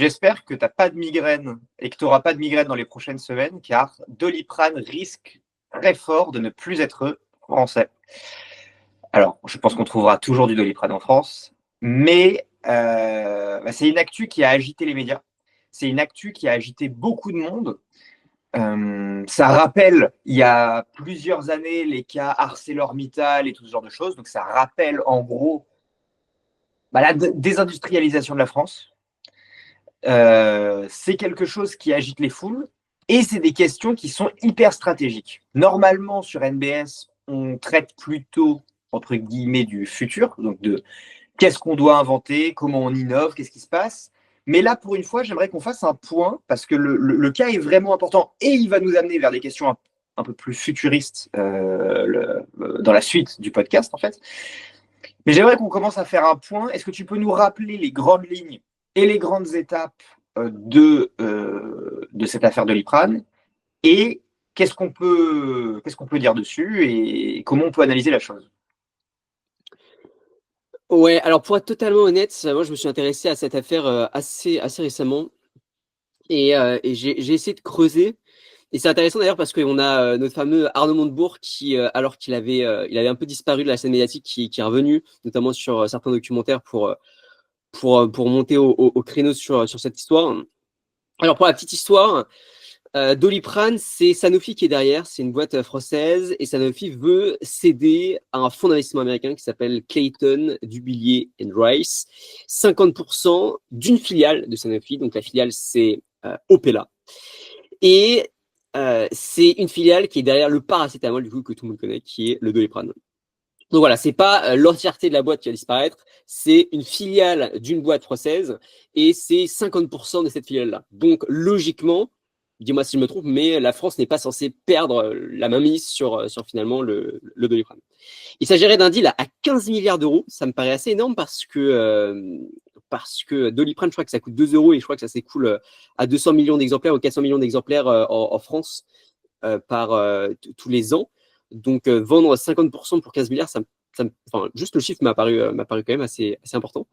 J'espère que tu n'as pas de migraine et que tu n'auras pas de migraine dans les prochaines semaines, car Doliprane risque très fort de ne plus être français. Alors, je pense qu'on trouvera toujours du Doliprane en France, mais c'est une actu qui a agité les médias. C'est une actu qui a agité beaucoup de monde. Ça rappelle, il y a plusieurs années, les cas ArcelorMittal et tout ce genre de choses. Donc, ça rappelle en gros la désindustrialisation de la France. C'est quelque chose qui agite les foules et c'est des questions qui sont hyper stratégiques. Normalement, sur NBS, on traite plutôt, entre guillemets, du futur, donc de qu'est-ce qu'on doit inventer, comment on innove, qu'est-ce qui se passe. Mais là, pour une fois, j'aimerais qu'on fasse un point parce que le cas est vraiment important et il va nous amener vers des questions un peu plus futuristes dans la suite du podcast, en fait. Mais j'aimerais qu'on commence à faire un point. Est-ce que tu peux nous rappeler les grandes lignes et les grandes étapes de cette affaire Doliprane et qu'est-ce qu'on peut dire dessus et comment on peut analyser la chose? Ouais, alors pour être totalement honnête, moi je me suis intéressé à cette affaire assez récemment et j'ai essayé de creuser. Et c'est intéressant d'ailleurs parce qu'on a notre fameux Arnaud Montebourg qui, alors qu'il avait, il avait un peu disparu de la scène médiatique, qui est revenu, notamment sur certains documentaires pour monter au créneau sur cette histoire. Alors pour la petite histoire, Doliprane, c'est Sanofi qui est derrière, c'est une boîte française et Sanofi veut céder à un fonds d'investissement américain qui s'appelle Clayton, Dubilier and Rice, 50% d'une filiale de Sanofi. Donc la filiale, c'est Opella. Et c'est une filiale qui est derrière le paracétamol, du coup, que tout le monde connaît, qui est le Doliprane. Donc voilà, c'est pas l'entièreté de la boîte qui va disparaître, c'est une filiale d'une boîte française et c'est 50% de cette filiale-là. Donc logiquement, dis-moi si je me trompe, mais la France n'est pas censée perdre la mainmise sur finalement le Doliprane. Il s'agirait d'un deal à 15 milliards d'euros. Ça me paraît assez énorme parce que Doliprane, je crois que ça coûte 2 euros et je crois que ça s'écoule à 200 millions d'exemplaires ou 400 millions d'exemplaires en France par tous les ans. Donc vendre 50% pour 15 milliards, enfin, juste le chiffre m'a paru quand même assez important.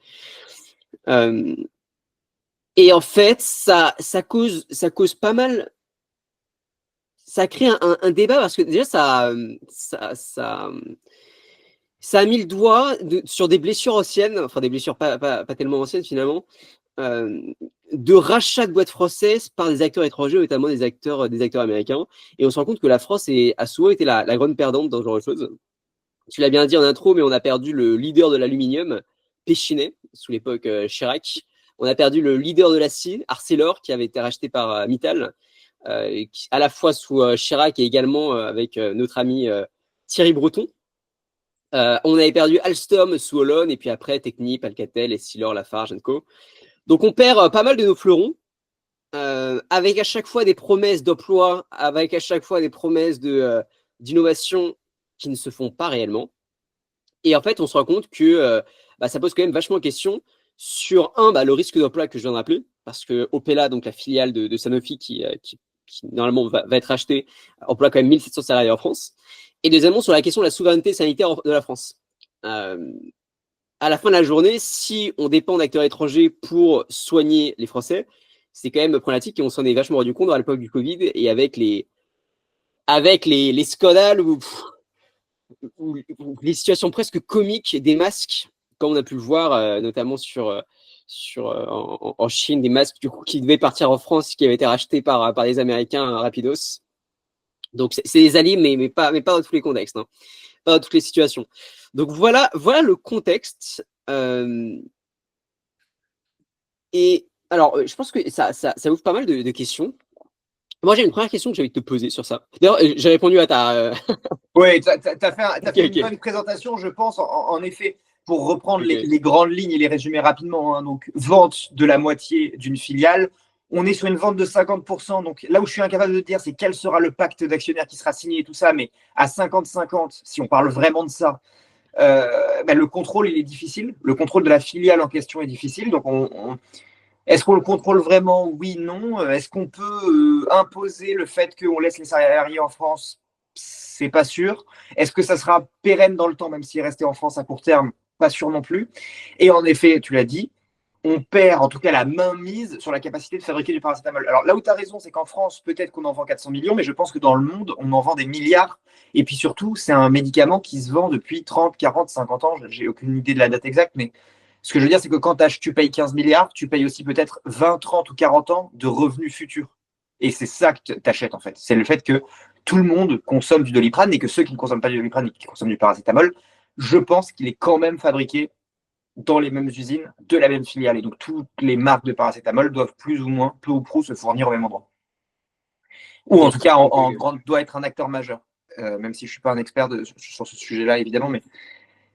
Et en fait, ça cause pas mal. Ça crée un débat parce que déjà ça a mis le doigt sur des blessures anciennes, enfin des blessures pas tellement anciennes finalement, de rachat de boîtes françaises par des acteurs étrangers, notamment des acteurs américains. Et on se rend compte que la France a souvent été la grande perdante dans ce genre de choses. Tu l'as bien dit en intro, mais on a perdu le leader de l'aluminium, Péchinet, sous l'époque Chirac. On a perdu le leader de l'acier, Arcelor, qui avait été racheté par Mittal, à la fois sous Chirac et également avec notre ami Thierry Breton. On avait perdu Alstom sous Hollande, et puis après Technip, Alcatel, Essilor, Lafarge & Co. Donc on perd pas mal de nos fleurons, avec à chaque fois des promesses d'emploi, avec à chaque fois des promesses d'innovation qui ne se font pas réellement. Et en fait, on se rend compte que ça pose quand même vachement de questions sur le risque d'emploi que je viens de rappeler, parce que Opella, donc la filiale de Sanofi qui normalement va être achetée, emploie quand même 1700 salariés en France. Et deuxièmement, sur la question de la souveraineté sanitaire de la France. À la fin de la journée, si on dépend d'acteurs étrangers pour soigner les Français, c'est quand même problématique et on s'en est vachement rendu compte à l'époque du Covid et avec les scandales ou les situations presque comiques des masques, comme on a pu le voir notamment en Chine, des masques du coup qui devaient partir en France, qui avaient été rachetés par les Américains rapidos. Donc c'est des alliés, mais pas dans tous les contextes, hein. Pas dans toutes les situations. Donc voilà le contexte. Et alors, je pense que ça ouvre pas mal de questions. Moi, j'ai une première question que j'ai envie de te poser sur ça. D'ailleurs, j'ai répondu à ta. Oui, tu as fait une Ok. bonne présentation, je pense, en effet, pour reprendre Ok. les grandes lignes et les résumer rapidement. Hein. Donc, vente de la moitié d'une filiale. On est sur une vente de 50%. Donc, là où je suis incapable de dire, c'est quel sera le pacte d'actionnaires qui sera signé et tout ça. Mais à 50-50, si on parle vraiment de ça, le contrôle, il est difficile. Le contrôle de la filiale en question est difficile. Donc, est-ce qu'on le contrôle vraiment? Oui, non. Est-ce qu'on peut imposer le fait qu'on laisse les salariés en France? C'est pas sûr. Est-ce que ça sera pérenne dans le temps, même s'il est resté en France à court terme? Pas sûr non plus. Et en effet, tu l'as dit, on perd en tout cas la mainmise sur la capacité de fabriquer du paracétamol. Alors là où tu as raison, c'est qu'en France, peut-être qu'on en vend 400 millions, mais je pense que dans le monde, on en vend des milliards. Et puis surtout, c'est un médicament qui se vend depuis 30, 40, 50 ans. J'ai aucune idée de la date exacte, mais ce que je veux dire, c'est que quand tu payes 15 milliards, tu payes aussi peut-être 20, 30 ou 40 ans de revenus futurs. Et c'est ça que tu achètes en fait. C'est le fait que tout le monde consomme du Doliprane et que ceux qui ne consomment pas du Doliprane et qui consomment du paracétamol, je pense qu'il est quand même fabriqué dans les mêmes usines, de la même filiale. Et donc, toutes les marques de paracétamol doivent plus ou moins, peu ou prou, se fournir au même endroit. Ou en tout cas, doit être un acteur majeur. Même si je ne suis pas un expert sur ce sujet-là, évidemment. Mais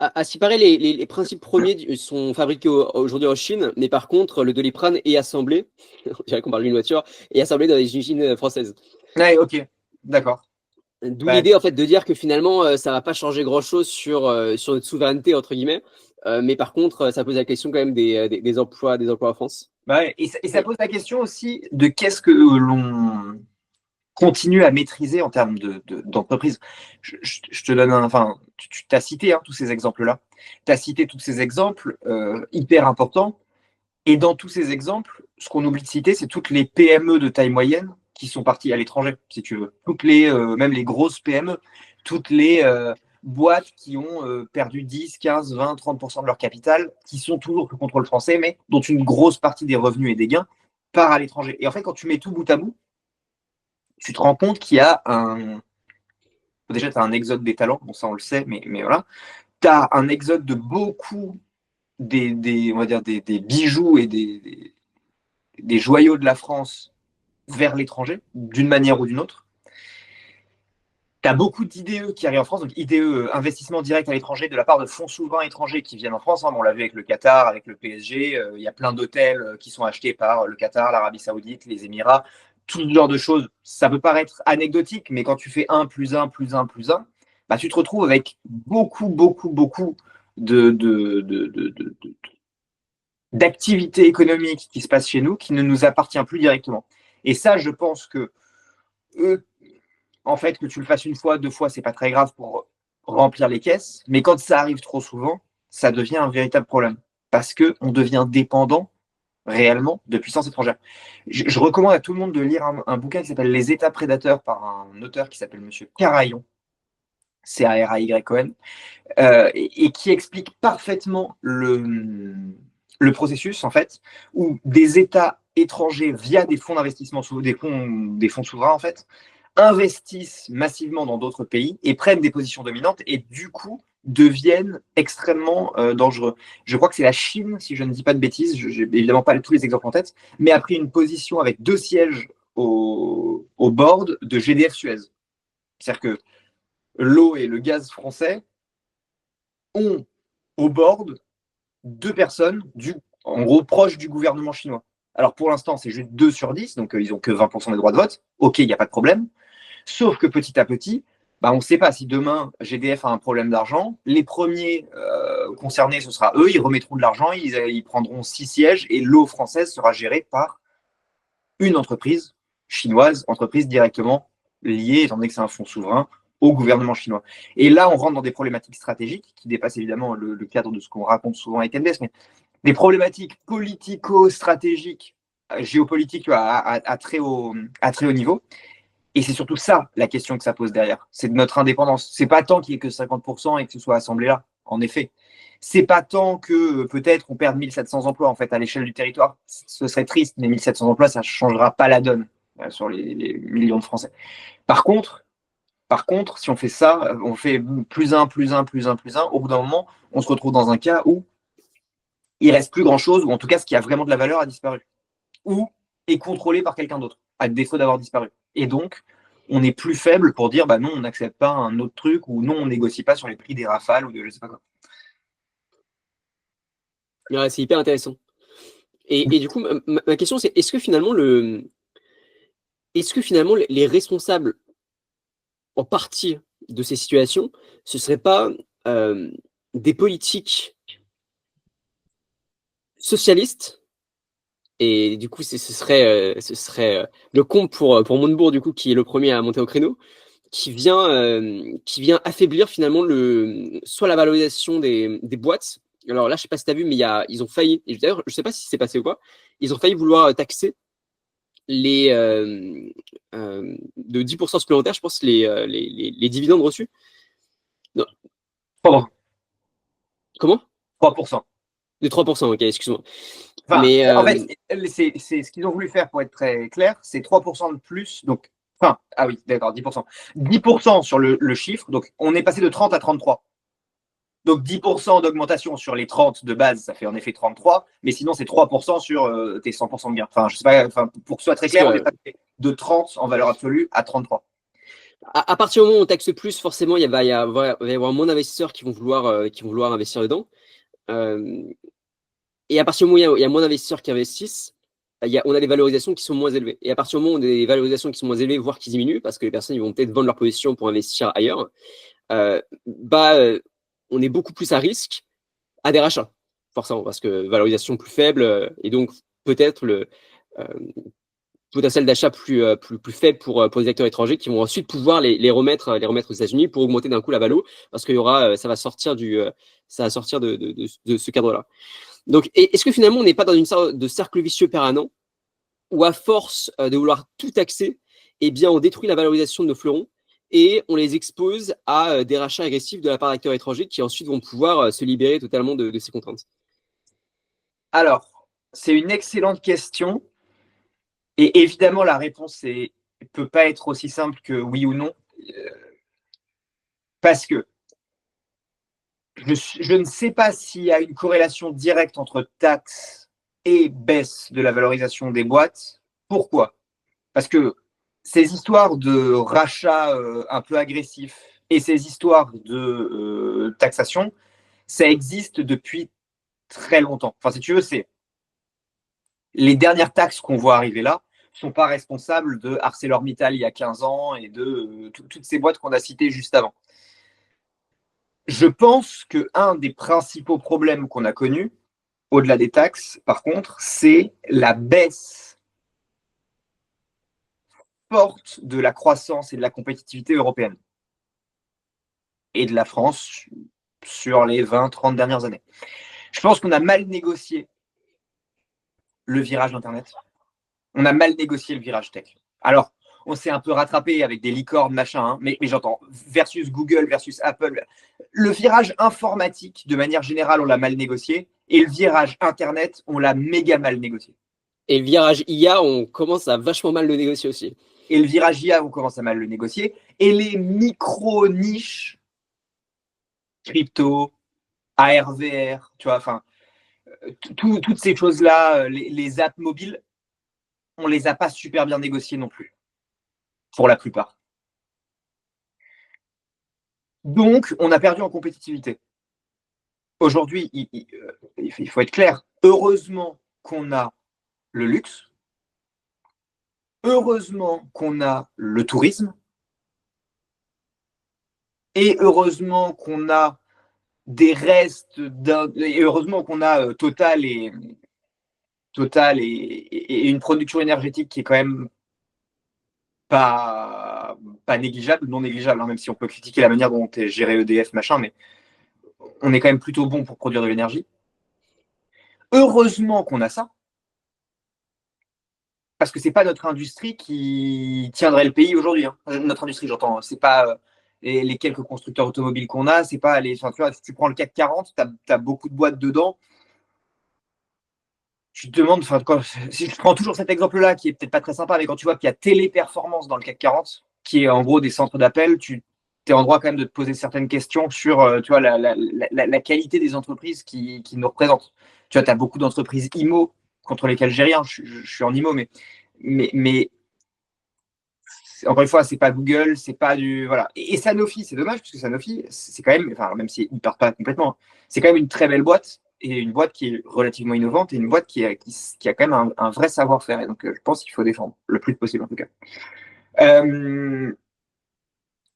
À ce qui paraît, les principes premiers sont fabriqués aujourd'hui en Chine, mais par contre, le Doliprane est assemblé, on dirait qu'on parle d'une voiture, est assemblé dans les usines françaises. Ouais, ok, d'accord. D'où l'idée en fait de dire que finalement, ça va pas changer grand-chose sur notre souveraineté entre guillemets, mais par contre, ça pose la question quand même des emplois en France. Ouais, et ça pose la question aussi de qu'est-ce que l'on continue à maîtriser en termes d'entreprise. Je te donne enfin, tu t'as cité tous ces exemples-là. Tu as cité tous ces exemples hyper importants. Et dans tous ces exemples, ce qu'on oublie de citer, c'est toutes les PME de taille moyenne qui sont parties à l'étranger, si tu veux. Même les grosses PME, toutes les boîtes qui ont perdu 10, 15, 20, 30% de leur capital, qui sont toujours sous contrôle français, mais dont une grosse partie des revenus et des gains part à l'étranger. Et en fait, quand tu mets tout bout à bout, tu te rends compte qu'il y a un. Déjà, tu as un exode des talents, bon, ça on le sait, mais voilà. Tu as un exode de beaucoup on va dire des bijoux et des joyaux de la France vers l'étranger, d'une manière ou d'une autre. Tu as beaucoup d'IDE qui arrivent en France, donc IDE, investissement direct à l'étranger, de la part de fonds souverains étrangers qui viennent en France. On l'a vu avec le Qatar, avec le PSG. Il y a plein d'hôtels qui sont achetés par le Qatar, l'Arabie Saoudite, les Émirats, tout ce genre de choses. Ça peut paraître anecdotique, mais quand tu fais 1 plus 1 plus 1 plus 1, bah, tu te retrouves avec beaucoup d'activités économiques qui se passent chez nous qui ne nous appartient plus directement. Et ça, je pense que en fait, que tu le fasses une fois, 2 fois, c'est pas très grave pour remplir les caisses. Mais quand ça arrive trop souvent, ça devient un véritable problème. Parce qu'on devient dépendant réellement de puissance étrangère. Je recommande à tout le monde de lire un bouquin qui s'appelle Les États prédateurs par un auteur qui s'appelle Monsieur Carayon, C-A-R-A-Y-O-N, et qui explique parfaitement le processus, en fait, où des États étrangers, via des fonds d'investissement, des fonds souverains, en fait, investissent massivement dans d'autres pays et prennent des positions dominantes et du coup deviennent extrêmement dangereux. Je crois que c'est la Chine, si je ne dis pas de bêtises, je n'ai évidemment pas tous les exemples en tête, mais a pris une position avec 2 sièges au board de GDF Suez. C'est-à-dire que l'eau et le gaz français ont au board 2 personnes, en gros, proches du gouvernement chinois. Alors pour l'instant, c'est juste 2 sur 10, donc ils n'ont que 20% des droits de vote. Ok, il n'y a pas de problème. Sauf que petit à petit, on ne sait pas si demain GDF a un problème d'argent. Les premiers concernés, ce sera eux. Ils remettront de l'argent, ils prendront 6 sièges et l'eau française sera gérée par une entreprise chinoise, entreprise directement liée, étant donné que c'est un fonds souverain, au gouvernement chinois. Et là, on rentre dans des problématiques stratégiques qui dépassent évidemment le cadre de ce qu'on raconte souvent avec NBS, mais des problématiques politico-stratégiques, géopolitiques à très haut niveau. Et c'est surtout ça, la question que ça pose derrière. C'est de notre indépendance. C'est pas tant qu'il n'y ait que 50% et que ce soit assemblé là, en effet. C'est pas tant que peut-être on perde 1700 emplois en fait à l'échelle du territoire. Ce serait triste, mais 1700 emplois, ça ne changera pas la donne sur les millions de Français. Par contre, si on fait ça, on fait plus un, plus un, plus un, plus un, au bout d'un moment, on se retrouve dans un cas où il reste plus grand-chose, ou en tout cas, ce qui a vraiment de la valeur a disparu. Ou est contrôlé par quelqu'un d'autre, à défaut d'avoir disparu. Et donc, on est plus faible pour dire, non, on n'accepte pas un autre truc, ou non, on négocie pas sur les prix des Rafales, ou de je sais pas quoi. Ouais, c'est hyper intéressant. Et du coup, ma question, c'est est-ce que finalement, les responsables en partie de ces situations, ce ne serait pas des politiques socialistes? Et du coup, ce serait le comble pour Montebourg, du coup, qui est le premier à monter au créneau, qui vient affaiblir finalement soit la valorisation des boîtes, alors là, je sais pas si tu as vu, mais ils ont failli, et d'ailleurs, je sais pas si c'est passé ou pas, ils ont failli vouloir taxer les de 10% supplémentaires, je pense, les dividendes reçus. Non, 3%. comment? 3%. De 3%, ok, excuse-moi. Enfin, Mais en fait, c'est ce qu'ils ont voulu faire pour être très clair, c'est 3% de plus. Donc, enfin, ah oui, d'accord, 10%. 10% sur le chiffre. Donc, on est passé de 30 à 33. Donc 10% d'augmentation sur les 30 de base, ça fait en effet 33, mais sinon c'est 3% sur tes 100% de gain. Enfin, je sais pas, enfin, pour que ce soit très parce clair, on est que passé de 30 en valeur absolue à 33. à partir du moment où on taxe plus, forcément, va y avoir moins d'investisseurs qui vont vouloir investir dedans. Euh, et à partir du moment où il y a moins d'investisseurs qui investissent, on a des valorisations qui sont moins élevées. Et à partir du moment où on a des valorisations qui sont moins élevées, voire qui diminuent, parce que les personnes ils vont peut-être vendre leur position pour investir ailleurs, bah, on est beaucoup plus à risque à des rachats, forcément, parce que valorisation plus faible, et donc peut-être le euh, potentiel d'achat plus faible pour les acteurs étrangers qui vont ensuite pouvoir les remettre aux États-Unis pour augmenter d'un coup la valo, parce qu'il y aura, ça va sortir de ce cadre-là. Donc, est-ce que finalement, on n'est pas dans une sorte de cercle vicieux permanent où, à force de vouloir tout taxer, eh bien, on détruit la valorisation de nos fleurons et on les expose à des rachats agressifs de la part d'acteurs étrangers qui ensuite vont pouvoir se libérer totalement de ces contraintes? Alors, c'est une excellente question. Et évidemment, la réponse ne peut pas être aussi simple que oui ou non. Parce que je ne sais pas s'il y a une corrélation directe entre taxes et baisse de la valorisation des boîtes. Pourquoi? Parce que ces histoires de rachat un peu agressif et ces histoires de taxation, ça existe depuis très longtemps. Enfin, si tu veux, c'est les dernières taxes qu'on voit arriver là sont pas responsables de ArcelorMittal il y a 15 ans et de toutes ces boîtes qu'on a citées juste avant. Je pense qu'un des principaux problèmes qu'on a connus, au-delà des taxes, par contre, c'est la baisse forte de la croissance et de la compétitivité européenne et de la France sur les 20-30 dernières années. Je pense qu'on a mal négocié le virage Internet. On a mal négocié le virage tech. Alors, on s'est un peu rattrapé avec des licornes, machin, hein, mais j'entends, versus Google, versus Apple. Le virage informatique, de manière générale, on l'a mal négocié, et le virage Internet, on l'a méga mal négocié. Et le virage IA, on commence à vachement mal le négocier aussi. Et le virage IA, on commence à mal le négocier. Et les micro-niches, crypto, ARVR, tu vois, enfin, toutes ces choses-là, les apps mobiles, on les a pas super bien négociées non plus, pour la plupart. Donc, on a perdu en compétitivité. Aujourd'hui, il faut être clair. Heureusement qu'on a le luxe. Heureusement qu'on a le tourisme. Et heureusement qu'on a des restes et heureusement qu'on a Total et une production énergétique qui est quand même pas négligeable, non négligeable, hein, même si on peut critiquer la manière dont est géré EDF, machin, mais on est quand même plutôt bon pour produire de l'énergie. Heureusement qu'on a ça, parce que c'est pas notre industrie qui tiendrait le pays aujourd'hui. Hein. Notre industrie, j'entends, c'est pas les quelques constructeurs automobiles qu'on a, c'est pas les. Enfin, tu vois, si tu prends le CAC 40, tu as beaucoup de boîtes dedans. Tu te demandes, enfin, si je prends toujours cet exemple-là, qui est peut-être pas très sympa, mais quand tu vois qu'il y a Téléperformance dans le CAC 40, qui est en gros des centres d'appel, tu es en droit quand même de te poser certaines questions sur tu vois, la qualité des entreprises qui nous représentent. Tu vois, tu as beaucoup d'entreprises IMO contre lesquelles j'ai rien, je suis en IMO, mais encore une fois, c'est pas Google, c'est pas du. Voilà. Et Sanofi, c'est dommage, parce que Sanofi, c'est quand même, enfin, même s'ils ne partent pas complètement, c'est quand même une très belle boîte, et une boîte qui est relativement innovante, et une boîte qui a quand même un vrai savoir-faire. Et donc, je pense qu'il faut défendre, le plus possible en tout cas. Euh,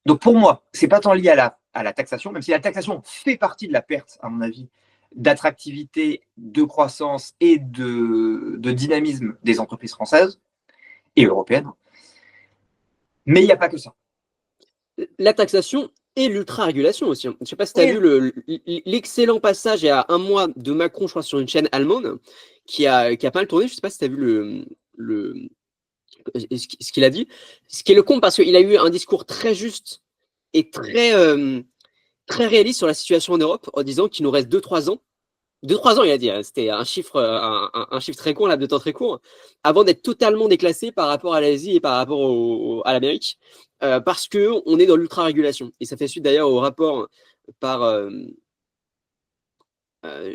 donc, pour moi, c'est pas tant lié à la taxation, même si la taxation fait partie de la perte, à mon avis, d'attractivité, de croissance et de dynamisme des entreprises françaises et européennes. Mais il n'y a pas que ça. La taxation, et l'ultra-régulation aussi. Je ne sais pas si tu as Oui. vu l'excellent passage il y a un mois de Macron, je crois, sur une chaîne allemande qui a pas mal tourné. Je ne sais pas si tu as vu ce qu'il a dit. Ce qui est le compte, parce qu'il a eu un discours très juste et très réaliste sur la situation en Europe, en disant qu'il nous reste 2-3 ans. 2-3 ans, il a dit, hein, c'était un chiffre, un chiffre très court, un laps de temps très court, avant d'être totalement déclassé par rapport à l'Asie et par rapport à l'Amérique, parce qu'on est dans l'ultra-régulation. Et ça fait suite d'ailleurs au rapport par,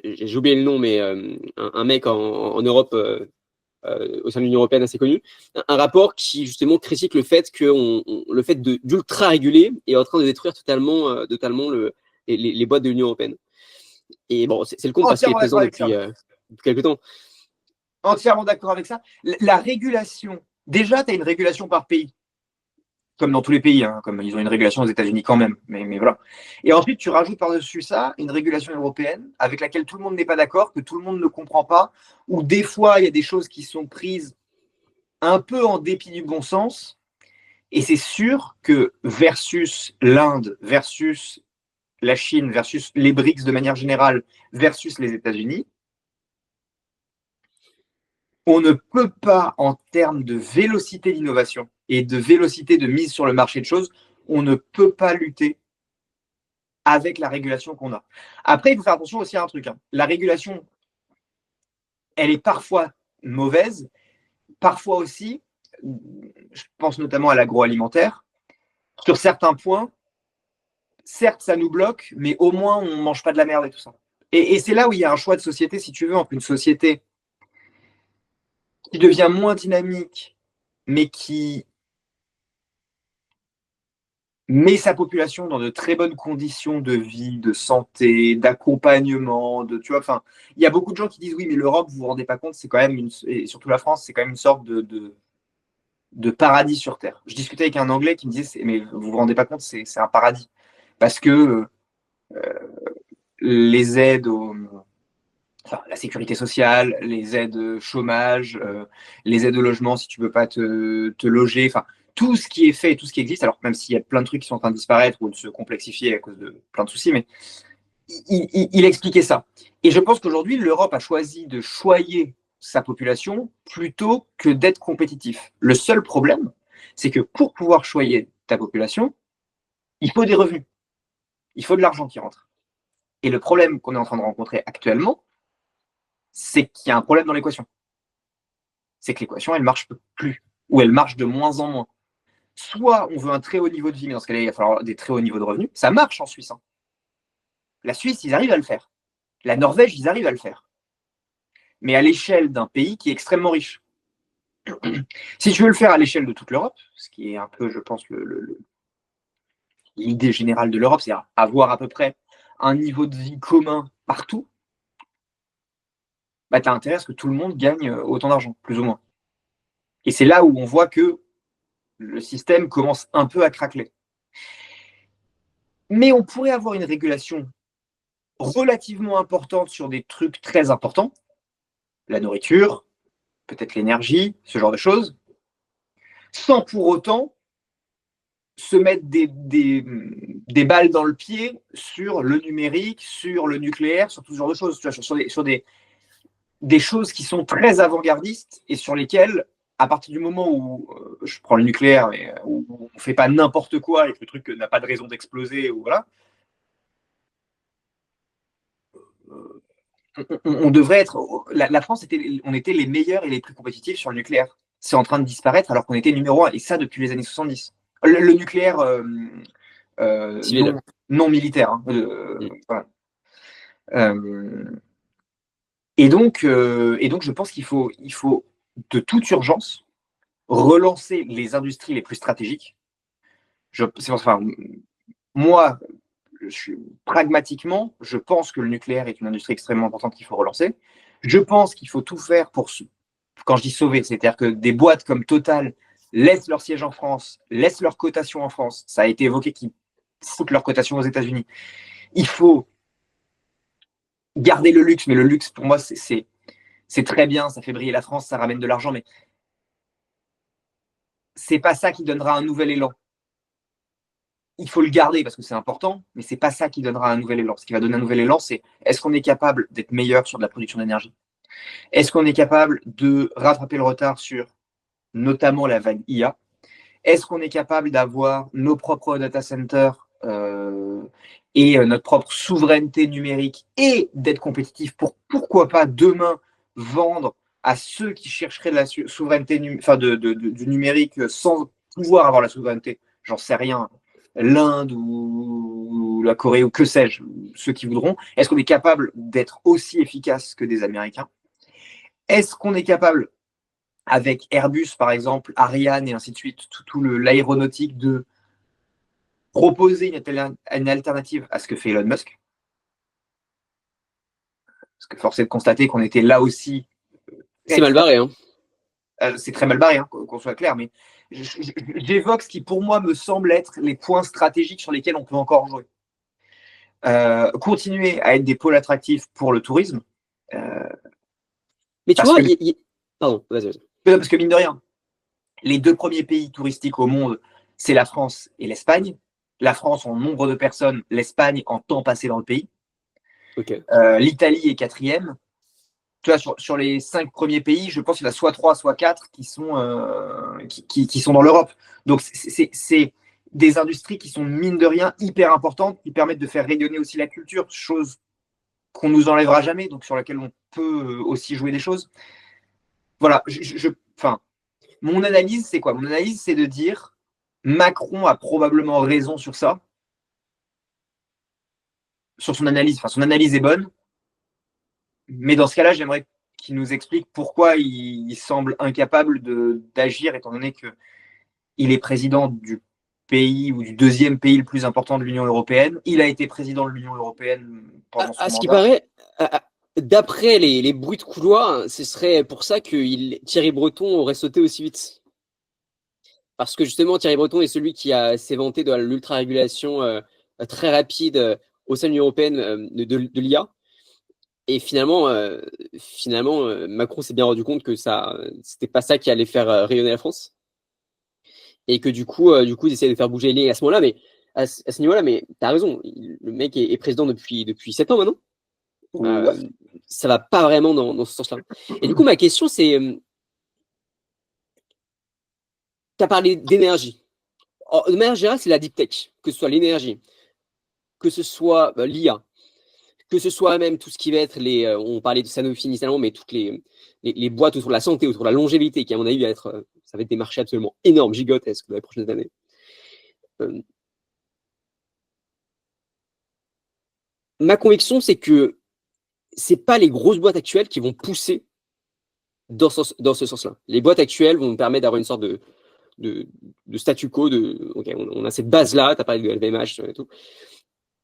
j'ai oublié le nom, mais un mec en Europe, au sein de l'Union européenne assez connu, un rapport qui justement critique le fait que le fait d'ultra réguler est en train de détruire totalement les boîtes de l'Union européenne. Et bon, c'est le compte parce qu'il est présent depuis quelques temps. Entièrement d'accord avec ça. La régulation, déjà, tu as une régulation par pays, comme dans tous les pays, hein, comme ils ont une régulation aux États-Unis quand même, mais voilà. Et ensuite, tu rajoutes par-dessus ça une régulation européenne avec laquelle tout le monde n'est pas d'accord, que tout le monde ne comprend pas, où des fois, il y a des choses qui sont prises un peu en dépit du bon sens. Et c'est sûr que versus l'Inde, versus la Chine, versus les BRICS de manière générale, versus les États-Unis, on ne peut pas, en termes de vélocité d'innovation et de vélocité de mise sur le marché de choses, on ne peut pas lutter avec la régulation qu'on a. Après, il faut faire attention aussi à un truc. Hein. La régulation, elle est parfois mauvaise, parfois aussi, je pense notamment à l'agroalimentaire, sur certains points, certes, ça nous bloque, mais au moins, on ne mange pas de la merde et tout ça. Et c'est là où il y a un choix de société, si tu veux, entre une société qui devient moins dynamique, mais qui met sa population dans de très bonnes conditions de vie, de santé, d'accompagnement, tu vois, enfin, il y a beaucoup de gens qui disent oui, mais l'Europe, vous vous rendez pas compte, c'est quand même et surtout la France, c'est quand même une sorte de paradis sur Terre. Je discutais avec un Anglais qui me disait, mais vous vous rendez pas compte, c'est un paradis. Parce que les aides enfin, la sécurité sociale, les aides chômage, les aides au logement si tu ne peux pas te loger, enfin, tout ce qui est fait et tout ce qui existe, alors même s'il y a plein de trucs qui sont en train de disparaître ou de se complexifier à cause de plein de soucis, mais il expliquait ça. Et je pense qu'aujourd'hui, l'Europe a choisi de choyer sa population plutôt que d'être compétitif. Le seul problème, c'est que pour pouvoir choyer ta population, il faut des revenus, il faut de l'argent qui rentre. Et le problème qu'on est en train de rencontrer actuellement, c'est qu'il y a un problème dans l'équation. C'est que l'équation, elle marche plus, ou elle marche de moins en moins. Soit on veut un très haut niveau de vie, mais dans ce cas-là, il va falloir des très hauts niveaux de revenus. Ça marche en Suisse. Hein. La Suisse, ils arrivent à le faire. La Norvège, ils arrivent à le faire. Mais à l'échelle d'un pays qui est extrêmement riche. Si tu veux le faire à l'échelle de toute l'Europe, ce qui est un peu, je pense, l'idée générale de l'Europe, c'est avoir à peu près un niveau de vie commun partout, bah, tu as intérêt à ce que tout le monde gagne autant d'argent, plus ou moins. Et c'est là où on voit que le système commence un peu à craqueler. Mais on pourrait avoir une régulation relativement importante sur des trucs très importants, la nourriture, peut-être l'énergie, ce genre de choses, sans pour autant se mettre des balles dans le pied sur le numérique, sur le nucléaire, sur tout ce genre de choses, sur des choses qui sont très avant-gardistes et sur lesquelles, à partir du moment où je prends le nucléaire, mais où on ne fait pas n'importe quoi et que le truc n'a pas de raison d'exploser, ou voilà, on devrait être. La France, on était les meilleurs et les plus compétitifs sur le nucléaire. C'est en train de disparaître alors qu'on était numéro un, et ça depuis les années 70. Le nucléaire non militaire. Hein, voilà. Et donc, je pense qu'il faut de toute urgence relancer les industries les plus stratégiques. Moi, pragmatiquement, je pense que le nucléaire est une industrie extrêmement importante qu'il faut relancer. Je pense qu'il faut tout faire pour, quand je dis sauver, c'est-à-dire que des boîtes comme Total laissent leur siège en France, laissent leur cotation en France. Ça a été évoqué qu'ils foutent leur cotation aux États-Unis. Il faut garder le luxe, mais le luxe, pour moi, c'est très bien, ça fait briller la France, ça ramène de l'argent, mais c'est pas ça qui donnera un nouvel élan. il faut le garder parce que c'est important, mais c'est pas ça qui donnera un nouvel élan. Ce qui va donner un nouvel élan, c'est est-ce qu'on est capable d'être meilleur sur de la production d'énergie? Est-ce qu'on est capable de rattraper le retard sur notamment la vague IA? Est-ce qu'on est capable d'avoir nos propres data centers et notre propre souveraineté numérique et d'être compétitif pour, pourquoi pas, demain, vendre à ceux qui chercheraient de la souveraineté du numérique sans pouvoir avoir la souveraineté? J'en sais rien. L'Inde ou la Corée ou que sais-je, ceux qui voudront. Est-ce qu'on est capable d'être aussi efficace que des Américains? Est-ce qu'on est capable, avec Airbus par exemple, Ariane et ainsi de suite, tout l'aéronautique, de proposer une alternative à ce que fait Elon Musk? Parce que force est de constater qu'on était là aussi. C'est mal barré, hein. C'est très mal barré, hein, qu'on soit clair, mais j'évoque ce qui pour moi me semble être les points stratégiques sur lesquels on peut encore jouer. Continuer à être des pôles attractifs pour le tourisme. Mais tu vois, pardon, vas-y. Parce que mine de rien, les deux premiers pays touristiques au monde, c'est la France et l'Espagne. La France en nombre de personnes, l'Espagne en temps passé dans le pays. Okay. L'Italie est quatrième. Tu vois, sur les 5 premiers pays, je pense qu'il y en a soit 3, soit 4 qui sont dans l'Europe. Donc, c'est des industries qui sont, mine de rien, hyper importantes, qui permettent de faire rayonner aussi la culture, chose qu'on nous enlèvera jamais, donc sur laquelle on peut aussi jouer des choses. Voilà, mon analyse, c'est quoi? Mon analyse, c'est de dire Macron a probablement raison sur ça, sur son analyse. Enfin, son analyse est bonne, mais dans ce cas-là, j'aimerais qu'il nous explique pourquoi il semble incapable d'agir, étant donné qu'il est président du pays ou du deuxième pays le plus important de l'Union européenne. Il a été président de l'Union européenne pendant son mandat. À ce qui paraît, d'après les bruits de couloir, ce serait pour ça que Thierry Breton aurait sauté aussi vite. Parce que justement, Thierry Breton est celui qui s'est vanté de l'ultra-régulation très rapide au sein de l'Union européenne de l'IA. Et finalement, Macron s'est bien rendu compte que c'était pas ça qui allait faire rayonner la France. Et que du coup, ils essaient de faire bouger les lignes à ce moment-là. Mais à ce niveau-là, mais t'as raison, le mec est président depuis 7 ans maintenant. Ça va pas vraiment dans ce sens-là. Et du coup, ma question, c'est, tu as parlé d'énergie. De manière générale, c'est la deep tech, que ce soit l'énergie, que ce soit l'IA, que ce soit même tout ce qui va être on parlait de Sanofi initialement, mais toutes les boîtes autour de la santé, autour de la longévité, qui à mon avis ça va être des marchés absolument énormes, gigantesques dans les prochaines années. Ma conviction, c'est que c'est pas les grosses boîtes actuelles qui vont pousser dans ce sens-là. Les boîtes actuelles vont nous permettre d'avoir une sorte de statu quo, okay, on a cette base-là, tu as parlé de LVMH et tout.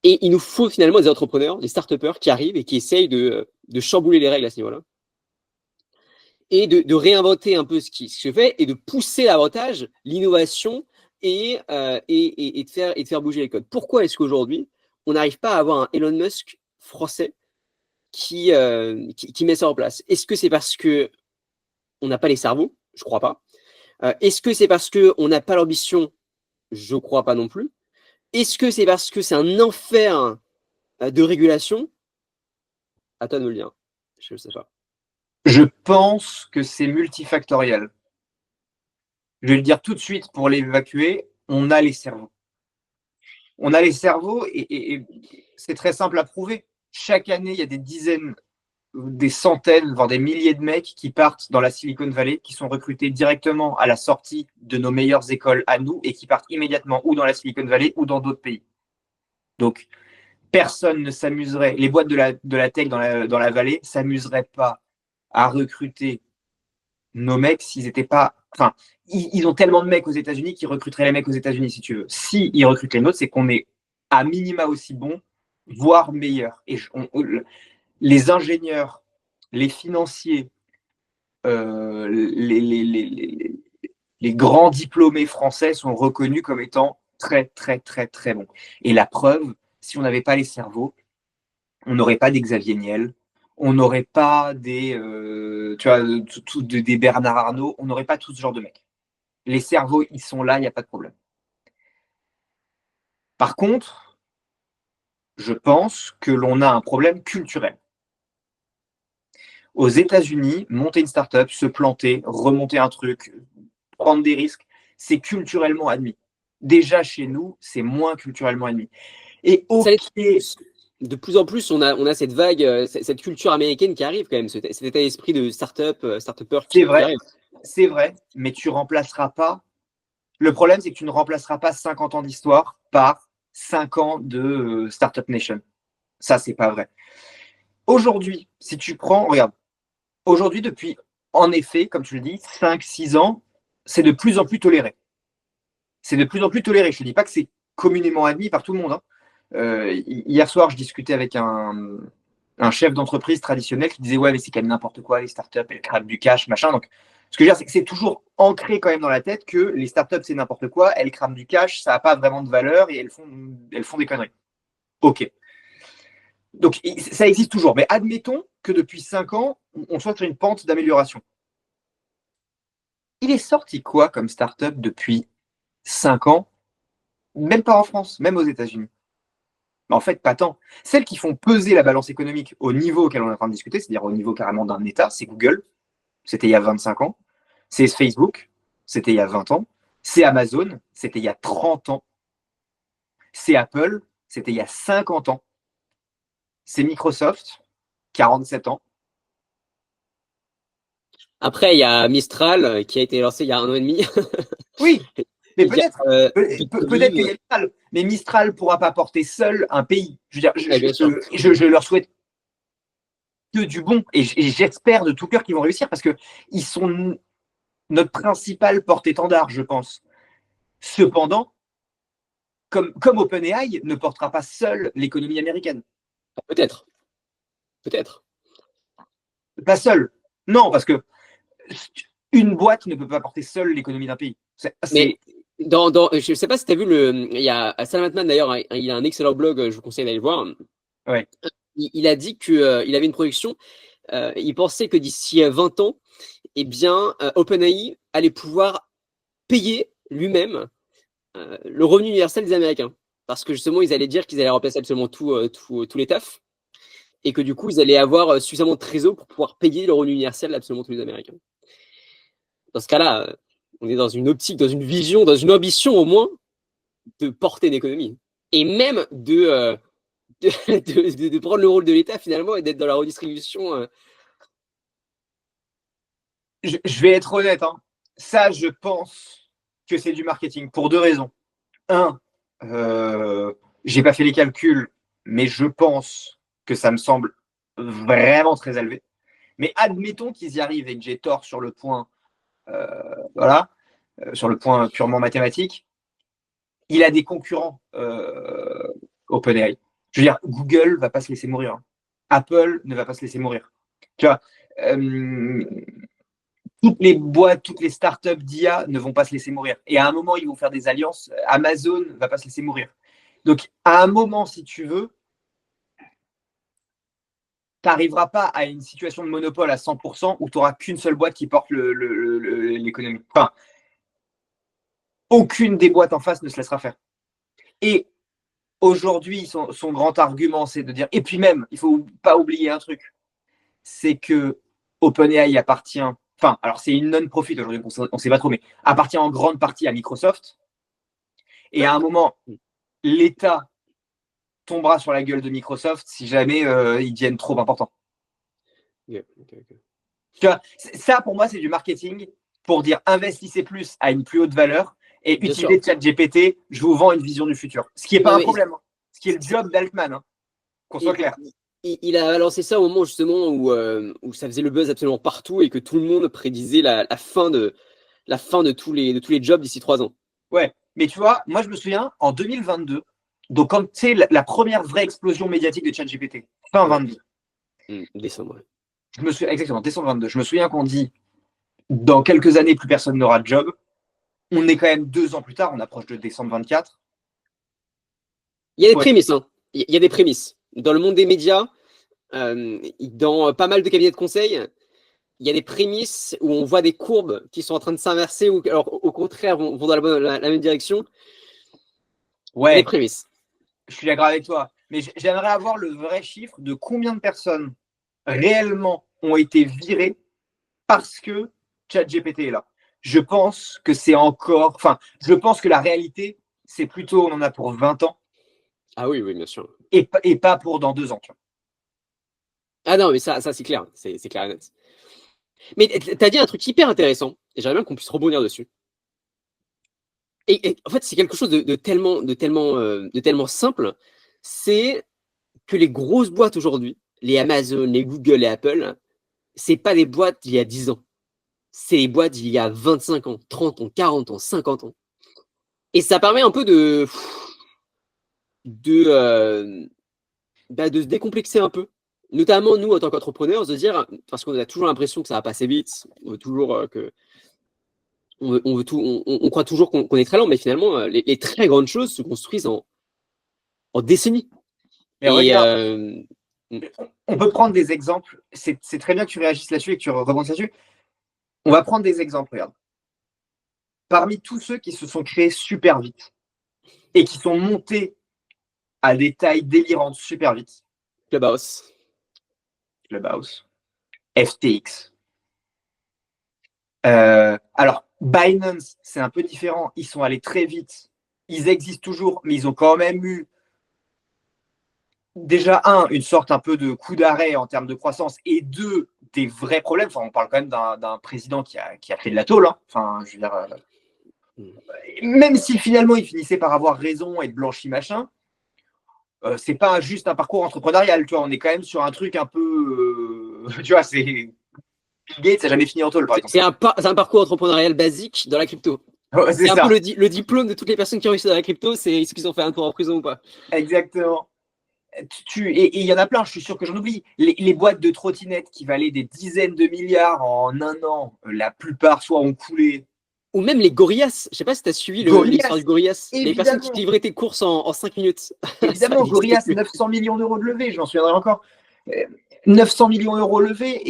Et il nous faut finalement des entrepreneurs, des start-upers qui arrivent et qui essayent de chambouler les règles à ce niveau-là. Et de réinventer un peu ce qui se fait et de pousser davantage l'innovation et de faire bouger les codes. Pourquoi est-ce qu'aujourd'hui, on n'arrive pas à avoir un Elon Musk français qui met ça en place? Est-ce que c'est parce qu'on n'a pas les cerveaux? Je ne crois pas. Est-ce que c'est parce qu'on n'a pas l'ambition? Je ne crois pas non plus. Est-ce que c'est parce que c'est un enfer de régulation? À toi de me le dire. Je ne sais pas. Je pense que c'est multifactoriel. Je vais le dire tout de suite pour l'évacuer, on a les cerveaux. On a les cerveaux et c'est très simple à prouver. Chaque année, il y a des dizaines, des centaines, voire des milliers de mecs qui partent dans la Silicon Valley, qui sont recrutés directement à la sortie de nos meilleures écoles à nous et qui partent immédiatement ou dans la Silicon Valley ou dans d'autres pays. Donc, personne ne s'amuserait, les boîtes de la tech dans la vallée s'amuseraient pas à recruter nos mecs s'ils n'étaient pas. Enfin, ils ont tellement de mecs aux États-Unis qu'ils recruteraient les mecs aux États-Unis, si tu veux. Si ils recrutent les nôtres, c'est qu'on est à minima aussi bon, voire meilleur. Et les ingénieurs, les financiers, les grands diplômés français sont reconnus comme étant très, très, très, très bons. Et la preuve, si on n'avait pas les cerveaux, on n'aurait pas des Xavier Niel, on n'aurait pas des Bernard Arnault, on n'aurait pas tout ce genre de mecs. Les cerveaux, ils sont là, il n'y a pas de problème. Par contre, je pense que l'on a un problème culturel. Aux États-Unis, monter une startup, se planter, remonter un truc, prendre des risques, c'est culturellement admis. Déjà chez nous, c'est moins culturellement admis. Et Ça ok, de plus en plus, on a cette vague, cette culture américaine qui arrive quand même, cet état d'esprit de start-upper qui arrive. c'est vrai, mais tu remplaceras pas. Le problème, c'est que tu ne remplaceras pas 50 ans d'histoire par 5 ans de Startup Nation. Ça, c'est pas vrai. Aujourd'hui, si tu prends, regarde, aujourd'hui, depuis, en effet, comme tu le dis, 5-6 ans, c'est de plus en plus toléré. C'est de plus en plus toléré. Je ne dis pas que c'est communément admis par tout le monde, hein. Hier soir, je discutais avec un chef d'entreprise traditionnel qui disait ouais, mais c'est quand même n'importe quoi, les startups, elles crament du cash, machin. Donc, ce que je veux dire, c'est que c'est toujours ancré quand même dans la tête que les startups, c'est n'importe quoi, elles crament du cash, ça n'a pas vraiment de valeur et elles font des conneries. Ok. Donc, ça existe toujours. Mais admettons que depuis 5 ans, on soit sur une pente d'amélioration. Il est sorti quoi comme startup depuis 5 ans? Même pas en France, même aux États-Unis. Mais en fait, pas tant. Celles qui font peser la balance économique au niveau auquel on est en train de discuter, c'est-à-dire au niveau carrément d'un État, c'est Google, c'était il y a 25 ans. C'est Facebook, c'était il y a 20 ans. C'est Amazon, c'était il y a 30 ans. C'est Apple, c'était il y a 50 ans. C'est Microsoft, 47 ans. Après, il y a Mistral qui a été lancé il y a 1 an et demi. Oui, mais Il y a, peut-être peut-être qu'il y a Mistral, mais Mistral ne pourra pas porter seul un pays. Je veux dire, bien sûr. je leur souhaite que du bon et j'espère de tout cœur qu'ils vont réussir parce qu'ils sont notre principal porte-étendard, je pense. Cependant, comme OpenAI ne portera pas seul l'économie américaine. Peut-être. Peut-être. Pas seul. Non, parce que une boîte ne peut pas porter seule l'économie d'un pays. Mais je ne sais pas si tu as vu il y a Sam Altman d'ailleurs, il a un excellent blog, je vous conseille d'aller le voir. Ouais. Il a dit qu'il avait une projection. Il pensait que d'ici 20 ans, eh bien, OpenAI allait pouvoir payer lui-même le revenu universel des Américains. Parce que justement, ils allaient dire qu'ils allaient remplacer absolument tous les tafs. Et que du coup, ils allaient avoir suffisamment de trésor pour pouvoir payer le revenu universel absolument tous les Américains. Dans ce cas-là, on est dans une optique, dans une vision, dans une ambition au moins de porter une économie. Et même de prendre le rôle de l'État finalement et d'être dans la redistribution. Je vais être honnête, hein. Ça, je pense que c'est du marketing pour deux raisons. Un, j'ai pas fait les calculs, mais je pense que ça me semble vraiment très élevé. Mais admettons qu'ils y arrivent et que j'ai tort sur le point, voilà, sur le point purement mathématique. Il a des concurrents OpenAI. Je veux dire, Google va pas se laisser mourir, hein. Apple ne va pas se laisser mourir. Tu vois, toutes les boîtes, toutes les startups d'IA ne vont pas se laisser mourir. Et à un moment, ils vont faire des alliances. Amazon ne va pas se laisser mourir. Donc, à un moment, si tu veux, tu n'arriveras pas à une situation de monopole à 100% où tu n'auras qu'une seule boîte qui porte l'économie. Enfin, aucune des boîtes en face ne se laissera faire. Et aujourd'hui, son grand argument, c'est de dire, et puis même, il ne faut pas oublier un truc, c'est que OpenAI appartient, enfin, alors c'est une non-profit aujourd'hui, on ne sait pas trop, mais appartient en grande partie à Microsoft. Et à un moment, l'État tombera sur la gueule de Microsoft si jamais ils deviennent trop importants. Okay. Tu vois, ça, pour moi, c'est du marketing pour dire investissez plus à une plus haute valeur et Bien utilisez ChatGPT, je vous vends une vision du futur. Ce qui n'est pas un problème, hein. Ce qui est le job d'Altman, hein, qu'on soit clair. Il a lancé ça au moment justement où ça faisait le buzz absolument partout et que tout le monde prédisait la fin de tous les jobs d'ici 3 ans. Ouais, mais tu vois, moi je me souviens en 2022, donc quand c'est la première vraie explosion médiatique de ChatGPT, fin 22. Décembre. Exactement, décembre 22. Je me souviens qu'on dit dans quelques années, plus personne n'aura de job. On est quand même 2 ans plus tard, on approche de décembre 24. Il y a des prémices, hein. Il y a des prémices. Dans le monde des médias, dans pas mal de cabinets de conseil, il y a des prémices où on voit des courbes qui sont en train de s'inverser ou alors au contraire vont dans la même direction. Les Ouais, prémices. je suis d'accord avec toi. Mais j'aimerais avoir le vrai chiffre de combien de personnes réellement ont été virées parce que ChatGPT est là. Je pense que c'est encore. Enfin, je pense que la réalité, c'est plutôt on en a pour 20 ans Ah oui, oui, bien sûr. et pas pour dans 2 ans. Tu vois. Ah non, mais ça c'est clair. C'est clair et net. Mais t'as dit un truc hyper intéressant, et j'aimerais bien qu'on puisse rebondir dessus. Et en fait, c'est quelque chose de tellement simple. C'est que les grosses boîtes aujourd'hui, les Amazon, les Google et Apple, c'est pas des boîtes d'il y a 10 ans. C'est les boîtes d'il y a 25 ans, 30 ans, 40 ans, 50 ans. Et ça permet un peu de, de se décomplexer un peu. Notamment nous, en tant qu'entrepreneurs, de dire, parce qu'on a toujours l'impression que ça va passer vite, on veut toujours on veut tout, on croit toujours qu'on est très lent, mais finalement, les très grandes choses se construisent en décennies. Mais Et regarde, on peut prendre des exemples. C'est très bien que tu réagisses là-dessus et que tu rebondisses là-dessus. On va prendre des exemples. Regarde. Parmi tous ceux qui se sont créés super vite et qui sont montés à des tailles délirantes super vite, Clubhouse. Clubhouse, FTX. Alors, Binance, c'est un peu différent. Ils sont allés très vite. Ils existent toujours, mais ils ont quand même eu déjà, une sorte un peu de coup d'arrêt en termes de croissance, et deux, des vrais problèmes. Enfin, on parle quand même d'un président qui a fait de la tôle. Hein. Enfin, je veux dire, même si finalement il finissait par avoir raison et de blanchi machin, c'est pas juste un parcours entrepreneurial. Tu vois, on est quand même sur un truc un peu. Tu vois, c'est. Bill Gates n'a jamais fini en tôle, par exemple. C'est un parcours entrepreneurial basique dans la crypto. Ouais, c'est C'est un peu ça. le diplôme de toutes les personnes qui ont réussi dans la crypto, c'est est-ce qu'ils ont fait un tour en prison ou pas. Exactement. Et il y en a plein, je suis sûr que j'en oublie. Les boîtes de trottinettes qui valaient des dizaines de milliards en un an, la plupart soit ont coulé. Ou même les Gorillas. Je sais pas si tu as suivi l'histoire Gorillaz, du Gorillas. Les personnes qui te évidemment. livraient tes courses en 5 minutes. Ça Évidemment, n'existe Gorillaz, plus. 900 millions d'euros de levée, je m'en souviendrai encore. 900 millions d'euros levés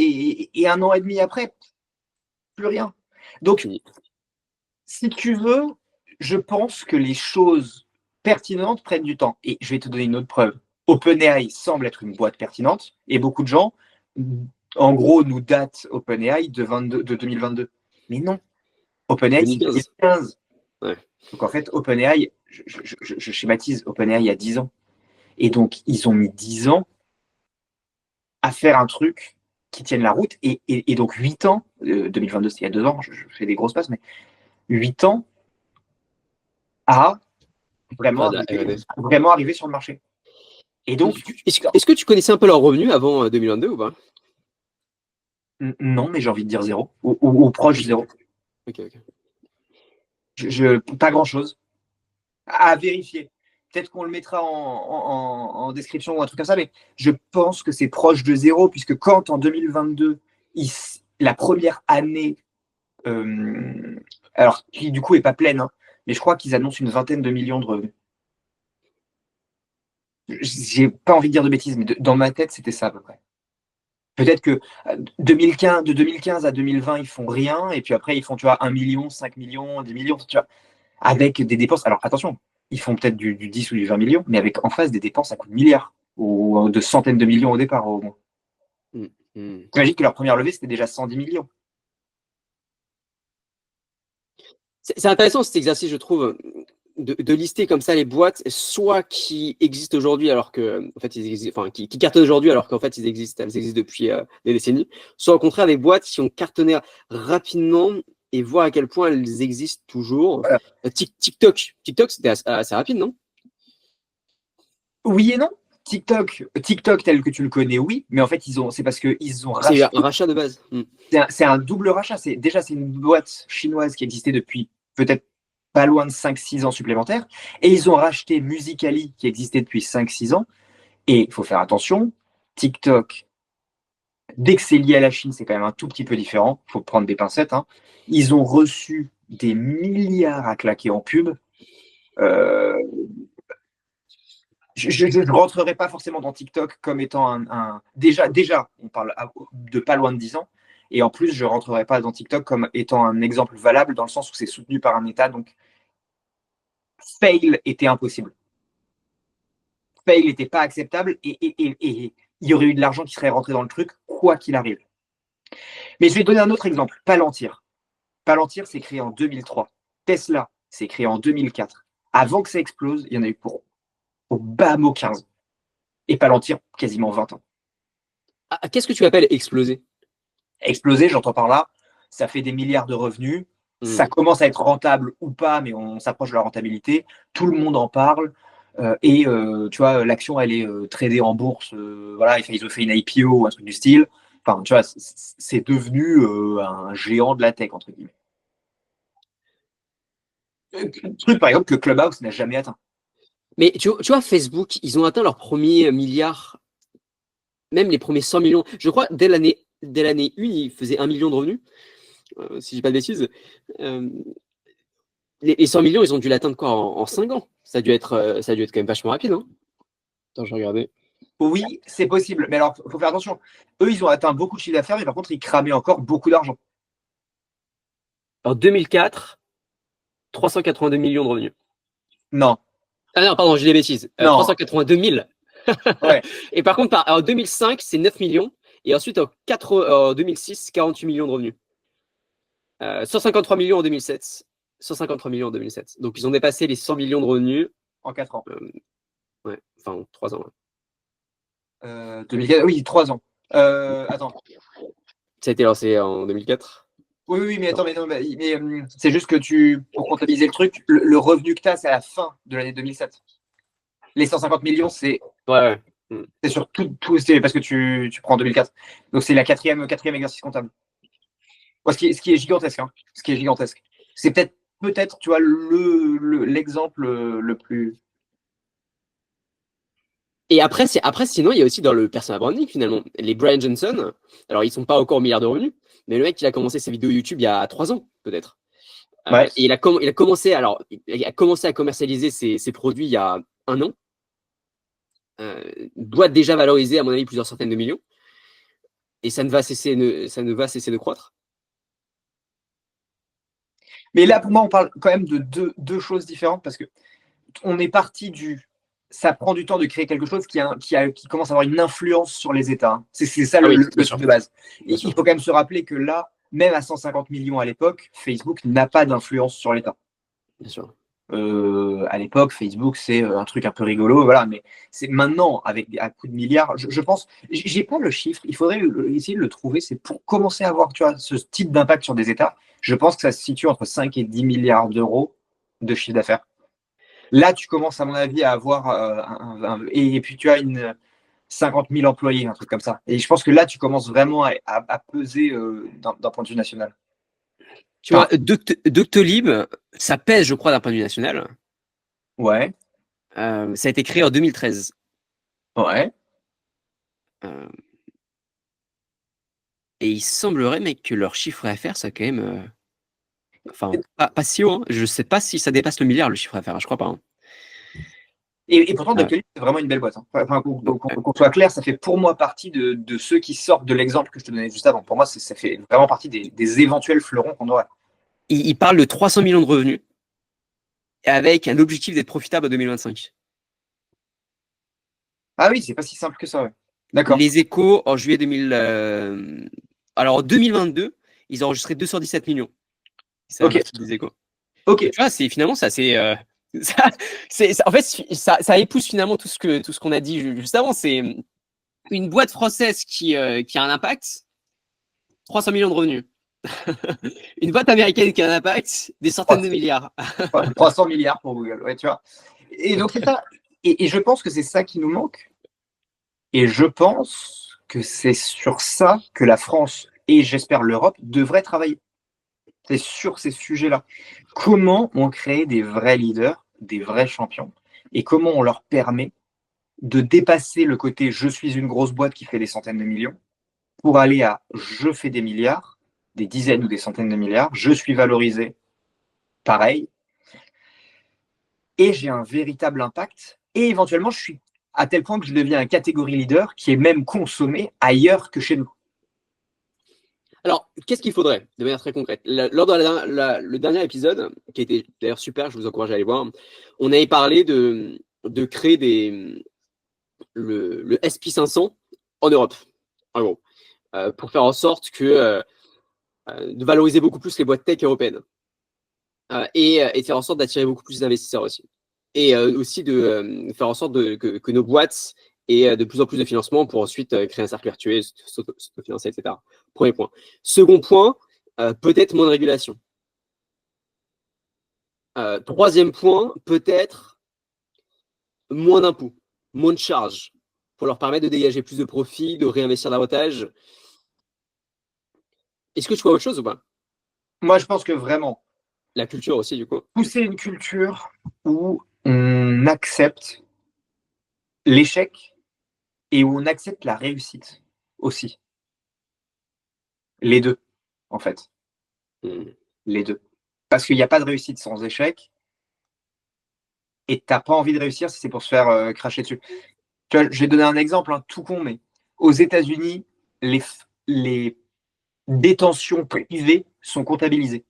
et un an et demi après, plus rien. Donc, Fini. si tu veux, je pense que les choses pertinentes prennent du temps. Et je vais te donner une autre preuve. OpenAI semble être une boîte pertinente et beaucoup de gens, en gros, nous datent OpenAI de 2022. Mais non, OpenAI, c'est 2015. 2015. Ouais. Donc en fait, OpenAI, je schématise, OpenAI il y a 10 ans. Et donc, ils ont mis 10 ans à faire un truc qui tienne la route. Et donc, 8 ans, 2022, c'est il y a 2 ans, je fais des grosses passes, mais 8 ans à Enfin, R&D. vraiment arriver sur le marché. Et donc, Est-ce que tu connaissais un peu leurs revenus avant 2022 ou pas? non, mais j'ai envie de dire zéro, ou proche Ok, zéro. ok, ok. Pas grand-chose. À vérifier. Peut-être qu'on le mettra en description ou un truc comme ça, mais je pense que c'est proche de zéro, puisque quand en 2022, la première année, alors qui du coup est pas pleine, hein, mais je crois qu'ils annoncent une vingtaine de millions de revenus. J'ai pas envie de dire de bêtises, mais dans ma tête, c'était ça à peu près. Peut-être que 2015, de 2015 à 2020, ils font rien, et puis après, ils font, tu vois, 1 million, 5 millions, 10 millions, tu vois, avec des dépenses. Alors attention, ils font peut-être du 10 ou du 20 millions, mais avec en face des dépenses à coût de milliards, ou de centaines de millions au départ, au moins. Mm, mm. J'imagine que leur première levée, c'était déjà 110 millions. C'est intéressant cet exercice, je trouve, de lister comme ça les boîtes, soit qui existent aujourd'hui alors que, en fait, ils existent, enfin, qui cartonnent aujourd'hui alors qu'en fait, elles existent depuis des décennies, soit au contraire des boîtes qui ont cartonné rapidement et voir à quel point elles existent toujours. Voilà. TikTok, c'était assez rapide, non? Oui et non. TikTok tel que tu le connais, oui, mais en fait, c'est parce qu'ils ont C'est un racheté. rachat de base. Mm. C'est un double rachat. C'est une boîte chinoise qui existait depuis peut-être pas loin de 5-6 ans supplémentaires. Et ils ont racheté Musical.ly qui existait depuis 5-6 ans. Et il faut faire attention, TikTok, dès que c'est lié à la Chine, c'est quand même un tout petit peu différent. Il faut prendre des pincettes. Hein. Ils ont reçu des milliards à claquer en pub. Euh, je ne rentrerai pas forcément dans TikTok comme étant déjà, on parle de pas loin de 10 ans. Et en plus, je ne rentrerai pas dans TikTok comme étant un exemple valable dans le sens où c'est soutenu par un État. Donc, fail était impossible. fail n'était pas acceptable et il y aurait eu de l'argent qui serait rentré dans le truc, quoi qu'il arrive. Mais je vais donner un autre exemple, Palantir. Palantir, c'est créé en 2003. Tesla, c'est créé en 2004. Avant que ça explose, il y en a eu pour au bas mot 15. Et Palantir, quasiment 20 ans. Ah, qu'est-ce que tu appelles exploser? Exploser, j'entends par là, ça fait des milliards de revenus. Ça commence à être rentable ou pas, mais on s'approche de la rentabilité. Tout le monde en parle. Tu vois, l'action, elle est tradée en bourse. Voilà, ils ont fait une IPO ou un truc du style. Enfin, tu vois, c'est devenu un géant de la tech, entre guillemets. Un truc, par exemple, que Clubhouse n'a jamais atteint. Mais tu vois, Facebook, ils ont atteint leur premier milliard, même les premiers 100 millions. Je crois, dès l'année 1, ils faisaient 1 million de revenus, si je dis pas de bêtises. Les 100 millions, ils ont dû l'atteindre quoi, en 5 ans. Ça a dû être quand même vachement rapide, hein. Attends, je vais regarder. Oui, c'est possible. Mais alors, il faut faire attention. Eux, ils ont atteint beaucoup de chiffre d'affaires, mais par contre, ils cramaient encore beaucoup d'argent. En 2004, 382 millions de revenus. Non. Ah non, pardon, j'ai des bêtises. 382 000. Ouais. Et par contre, en 2005, c'est 9 millions. Et ensuite, en 2006, 48 millions de revenus. 153 millions en 2007. 153 millions en 2007. Donc, ils ont dépassé les 100 millions de revenus. En 4 ans. Ouais, enfin, 3 ans. 2004, oui, 3 ans. Attends. Ça a été lancé en 2004. Oui, mais attends, mais c'est juste que pour comptabiliser le truc, le revenu que tu as, c'est à la fin de l'année 2007. Les 150 millions, c'est Ouais. c'est sur tout c'est parce que tu prends en 2004. Donc, c'est la quatrième exercice comptable. Ouais, ce qui est gigantesque. Hein. Ce qui est gigantesque. C'est peut-être, tu vois, l'exemple le plus. Et après, sinon, il y a aussi dans le personal branding, finalement, les Brian Johnson. Alors, ils sont pas encore au milliard de revenus, mais le mec, il a commencé ses vidéos YouTube il y a 3 ans, peut-être. Ouais. Et il a commencé à commercialiser ses produits il y a 1 an. Doit déjà valoriser, à mon avis, plusieurs centaines de millions. Et ça ne va cesser de croître. Mais là, pour moi, on parle quand même de deux choses différentes parce que on est parti ça prend du temps de créer quelque chose qui commence à avoir une influence sur les États. Hein. C'est ça le truc de base. Il faut quand même se rappeler que là, même à 150 millions à l'époque, Facebook n'a pas d'influence sur l'État. Bien sûr. À l'époque, Facebook, c'est un truc un peu rigolo, voilà, mais c'est maintenant, à coup de milliards, je pense, j'ai pas le chiffre, il faudrait essayer de le trouver, c'est pour commencer à avoir, tu vois, ce type d'impact sur des États, je pense que ça se situe entre 5 et 10 milliards d'euros de chiffre d'affaires. Là, tu commences, à mon avis, à avoir et puis tu as 50 000 employés, un truc comme ça. Et je pense que là, tu commences vraiment à peser d'un point de vue national. Tu vois, Doctolib, ça pèse, je crois, d'un point de vue national. Ouais. Ça a été créé en 2013. Ouais. Et il semblerait, mec, que leur chiffre d'affaires, ça quand même. Enfin, pas si haut. Hein. Je sais pas si ça dépasse le milliard, le chiffre d'affaires. Je crois pas. Hein. Et pourtant, Doctolib, c'est vraiment une belle boîte. Hein. Enfin, qu'on soit clair, ça fait pour moi partie de ceux qui sortent de l'exemple que je te donnais juste avant. Pour moi, ça fait vraiment partie des éventuels fleurons qu'on aurait. Il parle de 300 millions de revenus avec un objectif d'être profitable en 2025. Ah oui, c'est pas si simple que ça. Ouais. D'accord. Les Échos, en juillet 2000. Alors, en 2022, ils ont enregistré 217 millions. C'est un article des Échos. Ok. Tu vois, finalement, ça, en fait, ça épouse finalement tout ce qu'on a dit juste avant. C'est une boîte française qui a un impact, 300 millions de revenus. Une boîte américaine qui a un impact, des centaines de milliards. 300 milliards pour Google, ouais, tu vois. Et donc, c'est ça. Et je pense que c'est ça qui nous manque. Et je pense que c'est sur ça que la France et j'espère l'Europe devraient travailler. C'est sur ces sujets-là. Comment on crée des vrais leaders, des vrais champions, et comment on leur permet de dépasser le côté je suis une grosse boîte qui fait des centaines de millions pour aller à je fais des milliards, des dizaines ou des centaines de milliards, je suis valorisé pareil, et j'ai un véritable impact, et éventuellement je suis à tel point que je deviens un catégorie leader qui est même consommé ailleurs que chez nous. Alors, qu'est-ce qu'il faudrait de manière très concrète? Lors de le dernier épisode, qui était d'ailleurs super, je vous encourage à aller voir, on avait parlé de créer le SP500 en Europe, en gros, pour faire en sorte de valoriser beaucoup plus les boîtes tech européennes et de faire en sorte d'attirer beaucoup plus d'investisseurs aussi. Et aussi de faire en sorte que nos boîtes aient de plus en plus de financement pour ensuite créer un cercle vertueux, s'autofinancer, etc. Premier point. Second point, peut-être moins de régulation. Troisième point, peut-être moins d'impôts, moins de charges pour leur permettre de dégager plus de profits, de réinvestir davantage. Est-ce que tu vois autre chose ou pas? Moi, je pense que vraiment, La culture aussi, du coup. pousser une culture où on accepte l'échec et où on accepte la réussite aussi. Les deux, en fait. Les deux. Parce qu'il n'y a pas de réussite sans échec et tu n'as pas envie de réussir si c'est pour se faire cracher dessus. Tu vois, je vais donner un exemple, tout con, mais aux États-Unis, les détentions privées sont comptabilisées.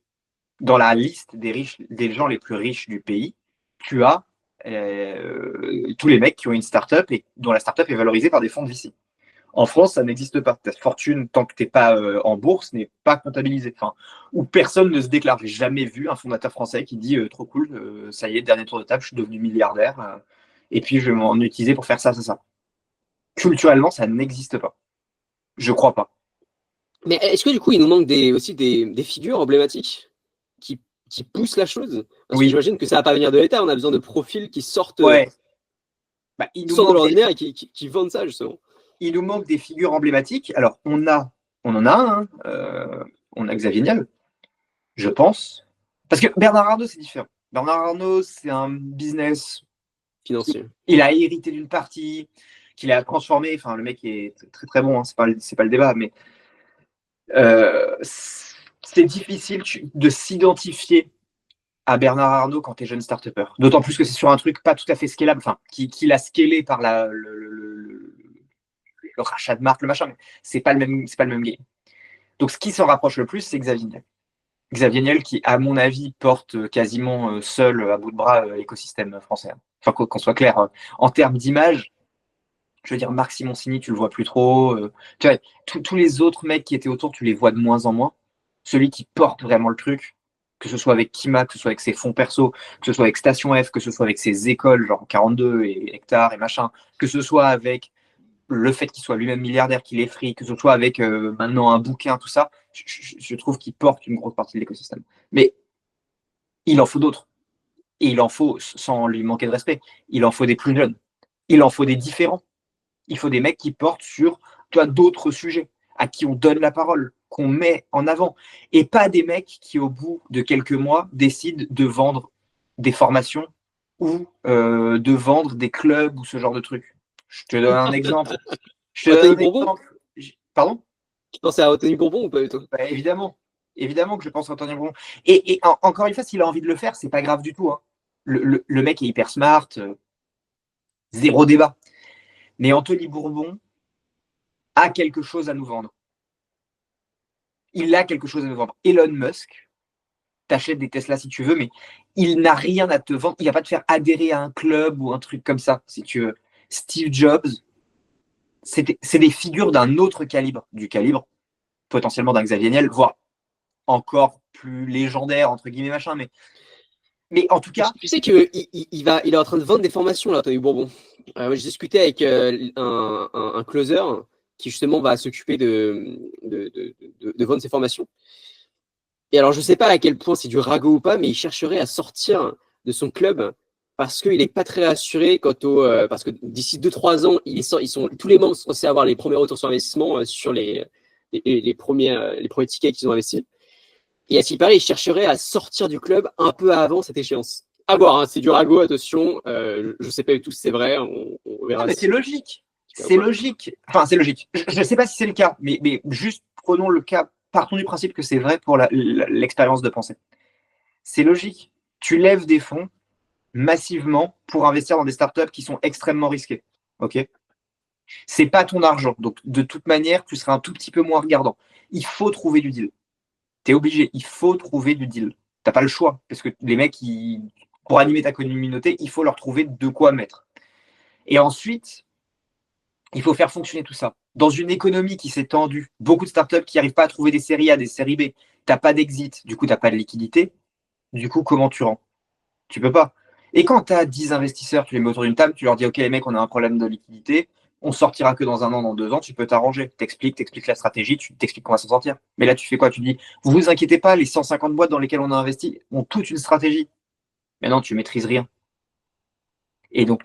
Dans la liste des gens les plus riches du pays, tu as tous les mecs qui ont une start-up et dont la start-up est valorisée par des fonds de VC. En France, ça n'existe pas. Ta fortune, tant que tu n'es pas en bourse, n'est pas comptabilisée. Enfin, où personne ne se déclare. J'ai jamais vu un fondateur français qui dit trop cool, ça y est, dernier tour de table, je suis devenu milliardaire et puis je vais m'en utiliser pour faire ça, ça, ça. Culturellement, ça n'existe pas. Je crois pas. Mais est-ce que du coup, il nous manque aussi des figures emblématiques qui poussent la chose? Parce que j'imagine que ça va pas venir de l'État. On a besoin de profils qui sortent, ouais. sortent de l'ordinaire et qui vendent ça, justement. Il nous manque des figures emblématiques. Alors, on en a un. On a Xavier Niel, je pense. Parce que Bernard Arnault, c'est différent. Bernard Arnault, c'est un business financier. Il a hérité d'une partie qu'il a transformée. Enfin, le mec est très très bon. C'est pas le débat, mais c'est difficile de s'identifier à Bernard Arnault quand tu es jeune start-upper. D'autant plus que c'est sur un truc pas tout à fait scalable, enfin, qu'il a scalé par le rachat de marque, le machin, mais c'est pas le même game. Donc, ce qui s'en rapproche le plus, c'est Xavier Niel. Xavier Niel qui, à mon avis, porte quasiment seul à bout de bras l'écosystème français. Enfin, qu'on soit clair, en termes d'image, je veux dire, Marc Simoncini, tu le vois plus trop. Tu vois, tous les autres mecs qui étaient autour, tu les vois de moins en moins. Celui qui porte vraiment le truc, que ce soit avec Kima, que ce soit avec ses fonds perso, que ce soit avec Station F, que ce soit avec ses écoles, genre 42 et Hectare et machin, que ce soit avec le fait qu'il soit lui-même milliardaire, qu'il est free, que ce soit avec maintenant un bouquin, tout ça, je trouve qu'il porte une grosse partie de l'écosystème. Mais il en faut d'autres. Et il en faut, sans lui manquer de respect, il en faut des plus jeunes. Il en faut des différents. Il faut des mecs qui portent sur d'autres sujets, à qui on donne la parole, qu'on met en avant. Et pas des mecs qui, au bout de quelques mois, décident de vendre des formations ou de vendre des clubs ou ce genre de trucs. Je te donne un exemple. Pardon? Tu pensais à Anthony Bourbon ou pas du tout? Évidemment. Évidemment que je pense à Anthony Bourbon. Et encore une fois, s'il a envie de le faire, c'est pas grave du tout. Le mec est hyper smart, zéro débat. Mais Anthony Bourbon a quelque chose à nous vendre. Il a quelque chose à nous vendre. Elon Musk, t'achètes des Tesla si tu veux, mais il n'a rien à te vendre. Il va pas te faire adhérer à un club ou un truc comme ça, si tu veux. Steve Jobs, c'est des figures d'un autre calibre, du calibre potentiellement d'un Xavier Niel, voire encore plus légendaire, entre guillemets, machin, mais en tout cas. Tu sais qu'il est en train de vendre des formations, là, Anthony Bourbon. J'ai discuté avec un closer qui, justement, va s'occuper de vendre ses formations. Et alors, je ne sais pas à quel point c'est du ragot ou pas, mais il chercherait à sortir de son club parce qu'il n'est pas très rassuré parce que d'ici 2-3 ans, tous les membres sont censés avoir les premiers retours sur investissement sur les premiers tickets qu'ils ont investis. Et à ce qui paraît, il chercherait à sortir du club un peu avant cette échéance. À voir, hein, c'est du ragot, attention. Je ne sais pas du tout si c'est vrai. On verra. Mais c'est logique. C'est logique. Enfin, c'est logique. Je ne sais pas si c'est le cas, mais juste prenons le cas. Partons du principe que c'est vrai pour l'expérience de pensée. C'est logique. Tu lèves des fonds massivement pour investir dans des startups qui sont extrêmement risquées. Ok. C'est pas ton argent. Donc, de toute manière, tu seras un tout petit peu moins regardant. Il faut trouver du deal. Tu es obligé. Il faut trouver du deal. Tu n'as pas le choix. Parce que les mecs, pour animer ta communauté, il faut leur trouver de quoi mettre. Et ensuite, Il faut faire fonctionner tout ça. Dans une économie qui s'est tendue, beaucoup de startups qui n'arrivent pas à trouver des séries A, des séries B, tu n'as pas d'exit, du coup, tu n'as pas de liquidité. Du coup, comment tu rends? Tu peux pas. Et quand tu as 10 investisseurs, tu les mets autour d'une table, tu leur dis, OK, les mecs, on a un problème de liquidité, on sortira que dans un an, dans 2 ans, tu peux t'arranger. T'expliques la stratégie, tu t'expliques qu'on va s'en sortir. Mais là, tu fais quoi? Tu dis, vous vous inquiétez pas, les 150 boîtes dans lesquelles on a investi ont toute une stratégie. Mais non, tu maîtrises rien. Et donc,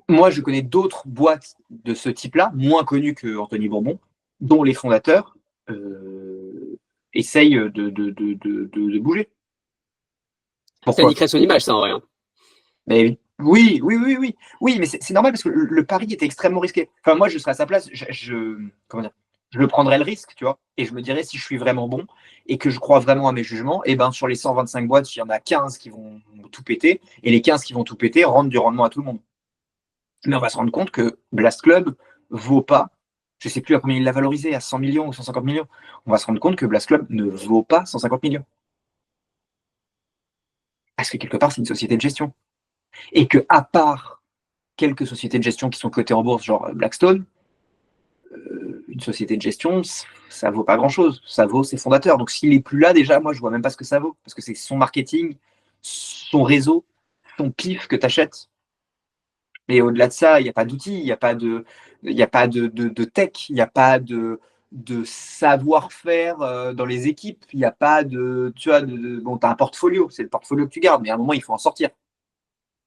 moi, je connais d'autres boîtes de ce type-là, moins connues que Anthony Bourbon, dont les fondateurs essayent de bouger. Ça Pourquoi? niquerait son image, ça, en vrai. Hein. Mais oui, oui, oui, oui. Oui, mais c'est normal parce que le pari était extrêmement risqué. Enfin, moi, je serais à sa place, comment dire, je le prendrais le risque, tu vois, et je me dirais si je suis vraiment bon et que je crois vraiment à mes jugements, et ben sur les 125 boîtes, il y en a 15 qui vont tout péter, et les 15 qui vont tout péter rendent du rendement à tout le monde. Mais on va se rendre compte que Blast Club vaut pas, je sais plus à combien il l'a valorisé, à 100 millions ou 150 millions. On va se rendre compte que Blast Club ne vaut pas 150 millions. Parce que quelque part, c'est une société de gestion. Et que, à part quelques sociétés de gestion qui sont cotées en bourse, genre Blackstone, une société de gestion, ça vaut pas grand-chose. Ça vaut ses fondateurs. Donc s'il est plus là, déjà, moi, je vois même pas ce que ça vaut. Parce que c'est son marketing, son réseau, son pif que tu achètes. Mais au-delà de ça, il n'y a pas d'outils, il n'y a pas de tech, il n'y a pas de savoir-faire dans les équipes, il n'y a pas de, tu vois, bon, tu as un portfolio, c'est le portfolio que tu gardes, mais à un moment, il faut en sortir.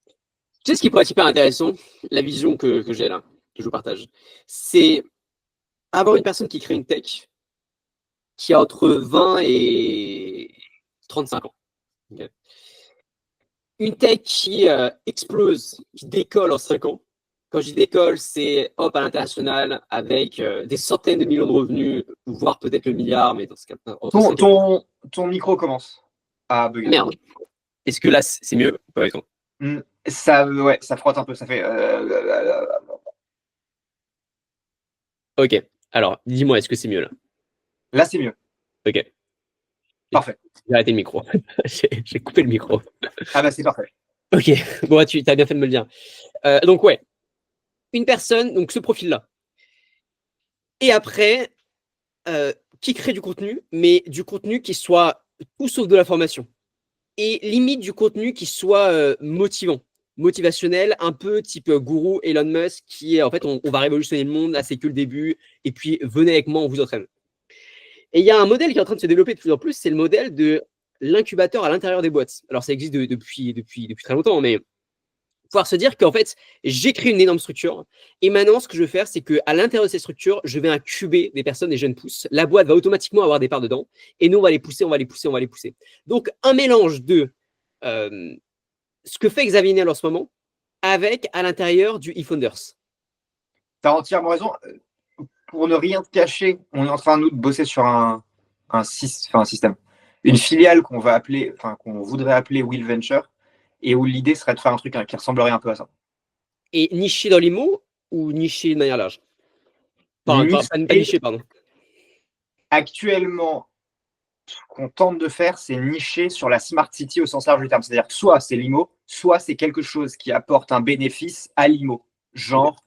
Tu sais ce qui pourrait être hyper intéressant, la vision que j'ai là, que je vous partage, c'est avoir une personne qui crée une tech qui a entre 20 et 35 ans. Okay. Une tech qui explose, qui décolle en 5 ans. Quand je dis décolle, c'est hop à l'international avec des centaines de millions de revenus, voire peut-être le milliard, mais dans ce cas, entre Ton, 5 et 10. ton micro commence à Ah, bugger. merde. Est-ce que là, c'est mieux? Pas du tout. Ça, ouais, ça frotte un peu, ça fait. Ok. Alors, dis-moi, est-ce que c'est mieux là? Là, c'est mieux. Ok. Parfait. J'ai arrêté le micro. J'ai coupé le micro. Ah bah c'est parfait. Ok. Bon, tu as bien fait de me le dire. Donc, ouais. Une personne, donc ce profil-là. Et après, qui crée du contenu, mais du contenu qui soit tout sauf de la formation. Et limite du contenu qui soit motivant, motivationnel, un peu type gourou Elon Musk, qui est en fait, on va révolutionner le monde, là c'est que le début, et puis venez avec moi, on vous entraîne. Et il y a un modèle qui est en train de se développer de plus en plus, c'est le modèle de l'incubateur à l'intérieur des boîtes. Alors ça existe depuis très longtemps, mais pouvoir se dire qu'en fait, j'ai créé une énorme structure. Et maintenant, ce que je veux faire, c'est qu'à l'intérieur de ces structures, je vais incuber des personnes, des jeunes pousses. La boîte va automatiquement avoir des parts dedans. Et nous, on va les pousser, on va les pousser, on va les pousser. Donc, un mélange de ce que fait Xavier Niel en ce moment avec à l'intérieur du eFounders. Tu as entièrement raison. Pour ne rien te cacher, on est en train, nous, de bosser sur un système. Une filiale qu'on va appeler, enfin, qu'on voudrait appeler Will Venture, et où l'idée serait de faire un truc qui ressemblerait un peu à ça. Et niché dans l'IMO ou niché de manière large? Pas Nicher, niché, pardon. actuellement, ce qu'on tente de faire, c'est nicher sur la smart city au sens large du terme. C'est-à-dire que soit c'est l'IMO, soit c'est quelque chose qui apporte un bénéfice à l'IMO. Okay. Genre,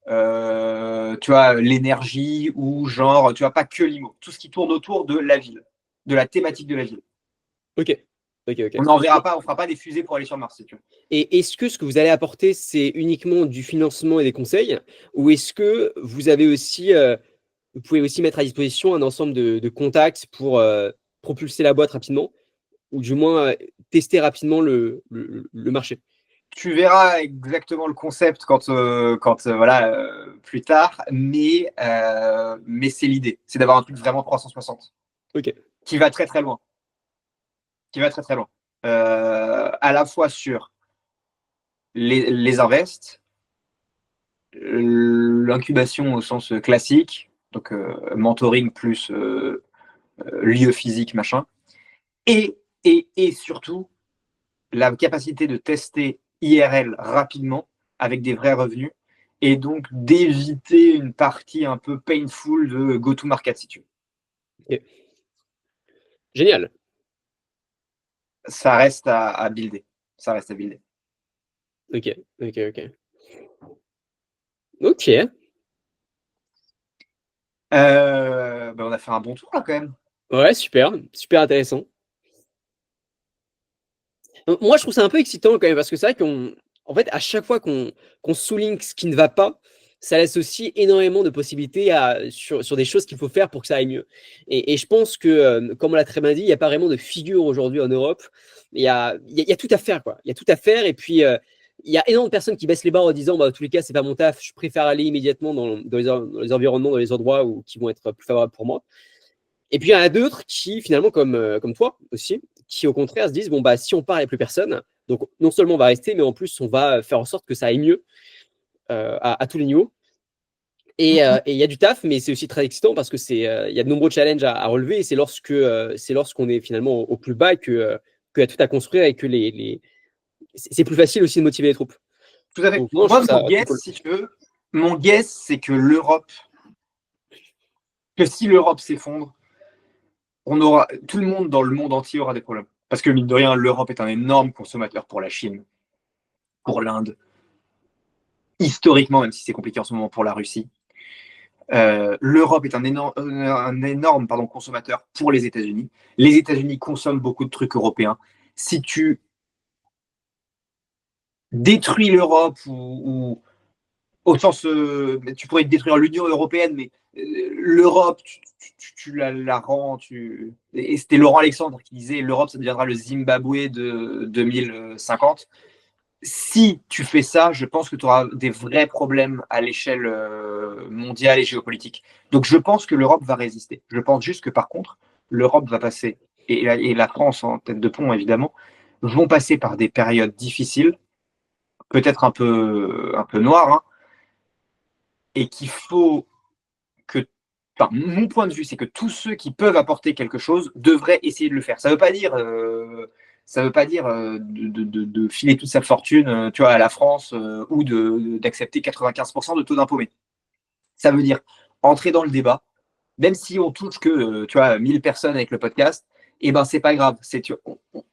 tu vois, l'énergie ou genre, tu vois, pas que l'IMO. Tout ce qui tourne autour de la ville, de la thématique de la ville. Ok. Ok, ok. On n'enverra pas, on fera pas des fusées pour aller sur Mars, si tu veux. Et est-ce que ce que vous allez apporter, c'est uniquement du financement et des conseils, ou est-ce que vous avez aussi, vous pouvez aussi mettre à disposition un ensemble de contacts pour propulser la boîte rapidement, ou du moins tester rapidement le marché? Tu verras exactement le concept voilà, plus tard, mais c'est l'idée. C'est d'avoir un truc vraiment 360 Ok. qui va très très loin. Qui va très très loin. À la fois sur les invests, l'incubation au sens classique, donc mentoring plus lieu physique, machin, et surtout la capacité de tester IRL rapidement avec des vrais revenus et donc d'éviter une partie un peu painful de go-to-market si tu veux. Ok. Génial. Ça reste à builder. Ça reste à builder. Ok, ok, ok. Ok. On a fait un bon tour là quand même. Ouais, super. Super intéressant. Moi, je trouve ça un peu excitant quand même, parce que c'est vrai en fait, à chaque fois qu'on souligne ce qui ne va pas, ça laisse aussi énormément de possibilités sur des choses qu'il faut faire pour que ça aille mieux. Et je pense que, comme on l'a très bien dit, il n'y a pas vraiment de figure aujourd'hui en Europe. Il y a tout à faire, quoi. Il y a tout à faire. Et puis, il y a énormément de personnes qui baissent les barres en disant, bah, en tous les cas, c'est pas mon taf, je préfère aller immédiatement dans les environnements, dans les endroits qui vont être plus favorables pour moi. Et puis il y en a d'autres qui, finalement, comme toi aussi, qui au contraire se disent, bon, bah, si on part avec plus personne, donc non seulement on va rester, mais en plus on va faire en sorte que ça aille mieux à tous les niveaux. Et il y a du taf, mais c'est aussi très excitant parce que il y a de nombreux challenges à relever. Et c'est lorsqu'on est finalement au plus bas qu'il y a tout à construire et que c'est plus facile aussi de motiver les troupes. Tout à fait. Donc, moi, je Moi, trouve mon ça très guess, cool. si tu veux, mon guess, c'est que si l'Europe s'effondre, tout le monde dans le monde entier aura des problèmes. Parce que mine de rien, l'Europe est un énorme consommateur pour la Chine, pour l'Inde, historiquement, même si c'est compliqué en ce moment pour la Russie. L'Europe est un énorme consommateur pour les États-Unis. Les États-Unis consomment beaucoup de trucs européens. Si tu détruis l'Europe ou au sens, tu pourrais détruire l'Union européenne, mais l'Europe, tu la rends. Et c'était Laurent Alexandre qui disait l'Europe, ça deviendra le Zimbabwe de 2050. Si tu fais ça, je pense que tu auras des vrais problèmes à l'échelle mondiale et géopolitique. Donc je pense que l'Europe va résister. Je pense juste que par contre, l'Europe va passer, et la France en tête de pont évidemment, vont passer par des périodes difficiles, peut-être un peu noires, hein, et qu'il faut que, enfin, mon point de vue, c'est que tous ceux qui peuvent apporter quelque chose devraient essayer de le faire. Ça ne veut pas dire, de filer toute sa fortune, tu vois, à la France ou d'accepter 95% de taux d'impôt. Mais ça veut dire entrer dans le débat, même si on touche que, tu vois, 1000 personnes avec le podcast, et ben c'est pas grave.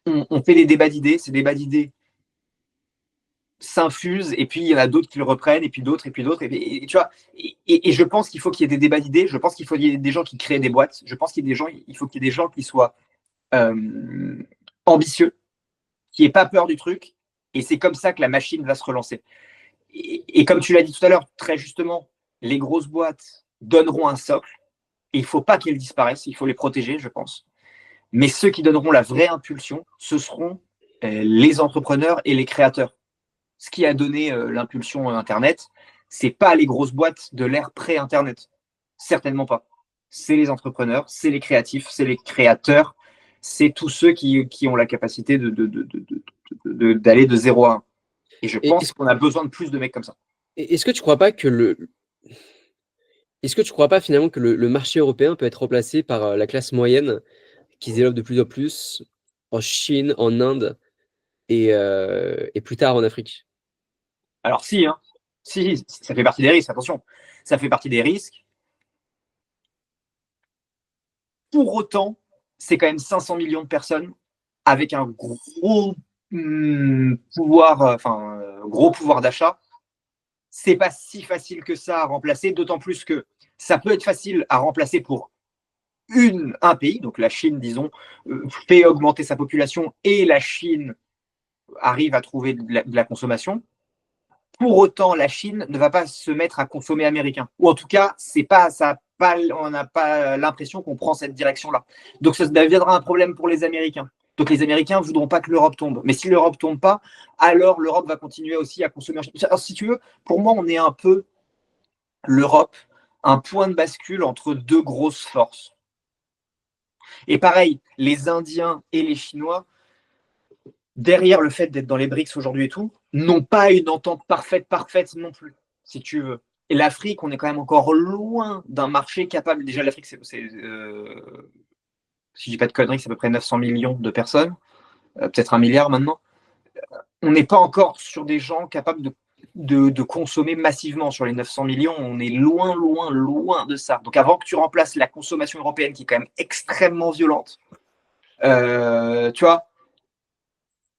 On fait des débats d'idées, ces débats d'idées s'infuse et puis il y en a d'autres qui le reprennent et puis d'autres et puis d'autres et tu vois et je pense qu'il faut qu'il y ait des débats d'idées, je pense qu'il faut qu'il y ait des gens qui créent des boîtes, je pense il faut qu'il y ait des gens qui soient euh, ambitieux, qui aient pas peur du truc, et c'est comme ça que la machine va se relancer. Et comme tu l'as dit tout à l'heure très justement, les grosses boîtes donneront un socle et il faut pas qu'elles disparaissent, il faut les protéger, je pense, mais ceux qui donneront la vraie impulsion, ce seront les entrepreneurs et les créateurs. Ce qui a donné l'impulsion Internet, c'est pas les grosses boîtes de l'ère pré-Internet. Certainement pas. C'est les entrepreneurs, c'est les créatifs, c'est les créateurs, c'est tous ceux qui ont la capacité d'aller de 0 à 1. Et je Et pense qu'on a besoin de plus de mecs comme ça. est-ce que tu crois pas est-ce que tu crois pas finalement que le marché européen peut être remplacé par la classe moyenne qui se développe de plus en plus en Chine, en Inde et plus tard en Afrique? Alors si, hein, si, ça fait partie des risques, attention. Ça fait partie des risques. Pour autant, c'est quand même 500 millions de personnes avec un gros pouvoir d'achat. C'est pas si facile que ça à remplacer, d'autant plus que ça peut être facile à remplacer pour un pays, donc la Chine, disons, fait augmenter sa population et la Chine arrive à trouver de la consommation. Pour autant, la Chine ne va pas se mettre à consommer américain. Ou en tout cas, c'est pas, ça pas, on n'a pas l'impression qu'on prend cette direction-là. Donc ça deviendra un problème pour les Américains. Donc les Américains ne voudront pas que l'Europe tombe. Mais si l'Europe ne tombe pas, alors l'Europe va continuer aussi à consommer. Alors, si tu veux, pour moi, on est un peu l'Europe, un point de bascule entre deux grosses forces. Et pareil, les Indiens et les Chinois, derrière le fait d'être dans les BRICS aujourd'hui et tout, n'ont pas une entente parfaite non plus, si tu veux. Et l'Afrique, on est quand même encore loin d'un marché capable. Déjà, l'Afrique, si je dis pas de conneries, c'est à peu près 900 millions de personnes, peut-être 1 milliard maintenant. On n'est pas encore sur des gens capables de consommer massivement sur les 900 millions. On est loin de ça. Donc avant que tu remplaces la consommation européenne, qui est quand même extrêmement violente, tu vois,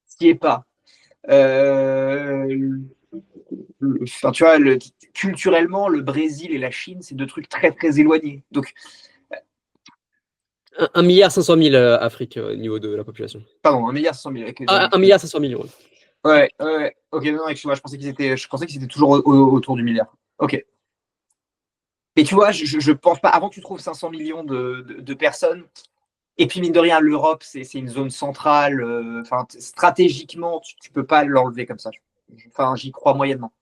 ce qui est pas. Enfin, tu vois, culturellement, le Brésil et la Chine, c'est deux trucs très, très éloignés. Donc, 1,5 milliard Afrique au niveau de la population. pardon, 1,1 milliard. Ah, 1,5 milliard. Ouais, ouais. Ok, non, excuse-moi, je pensais qu'ils étaient toujours autour du milliard. Ok. Mais tu vois, je pense pas, avant que tu trouves 500 millions de personnes, et puis mine de rien, l'Europe, c'est une zone centrale, enfin, stratégiquement, tu peux pas l'enlever comme ça. Enfin, j'y crois moyennement.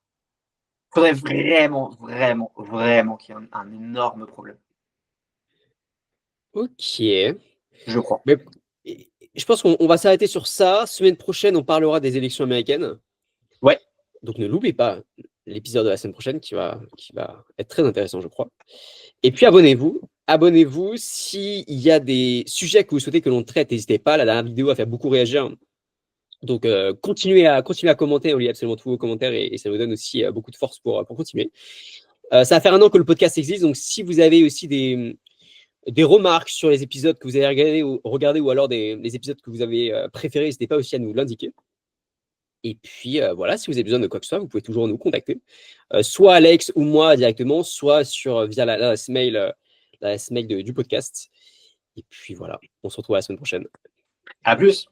Il faudrait vraiment, vraiment, vraiment qu'il y ait un énorme problème, Ok. je crois. Mais je pense qu'on va s'arrêter sur ça. Semaine prochaine, on parlera des élections américaines. Ouais, Donc ne l'oubliez pas, l'épisode de la semaine prochaine qui va être très intéressant, je crois. Et puis abonnez-vous. Abonnez-vous. S'il y a des sujets que vous souhaitez que l'on traite, n'hésitez pas. La dernière vidéo a fait beaucoup réagir. Donc continuez à commenter. On lit absolument tous vos commentaires et ça nous donne aussi beaucoup de force pour continuer. Ça va faire 1 an que le podcast existe. Donc si vous avez aussi des remarques sur les épisodes que vous avez regardés ou alors les épisodes que vous avez préférés, n'hésitez pas aussi à nous l'indiquer. Et puis voilà, si vous avez besoin de quoi que ce soit, vous pouvez toujours nous contacter, soit Alex ou moi directement, soit via l'adresse mail, du podcast. Et puis voilà, on se retrouve la semaine prochaine. à plus.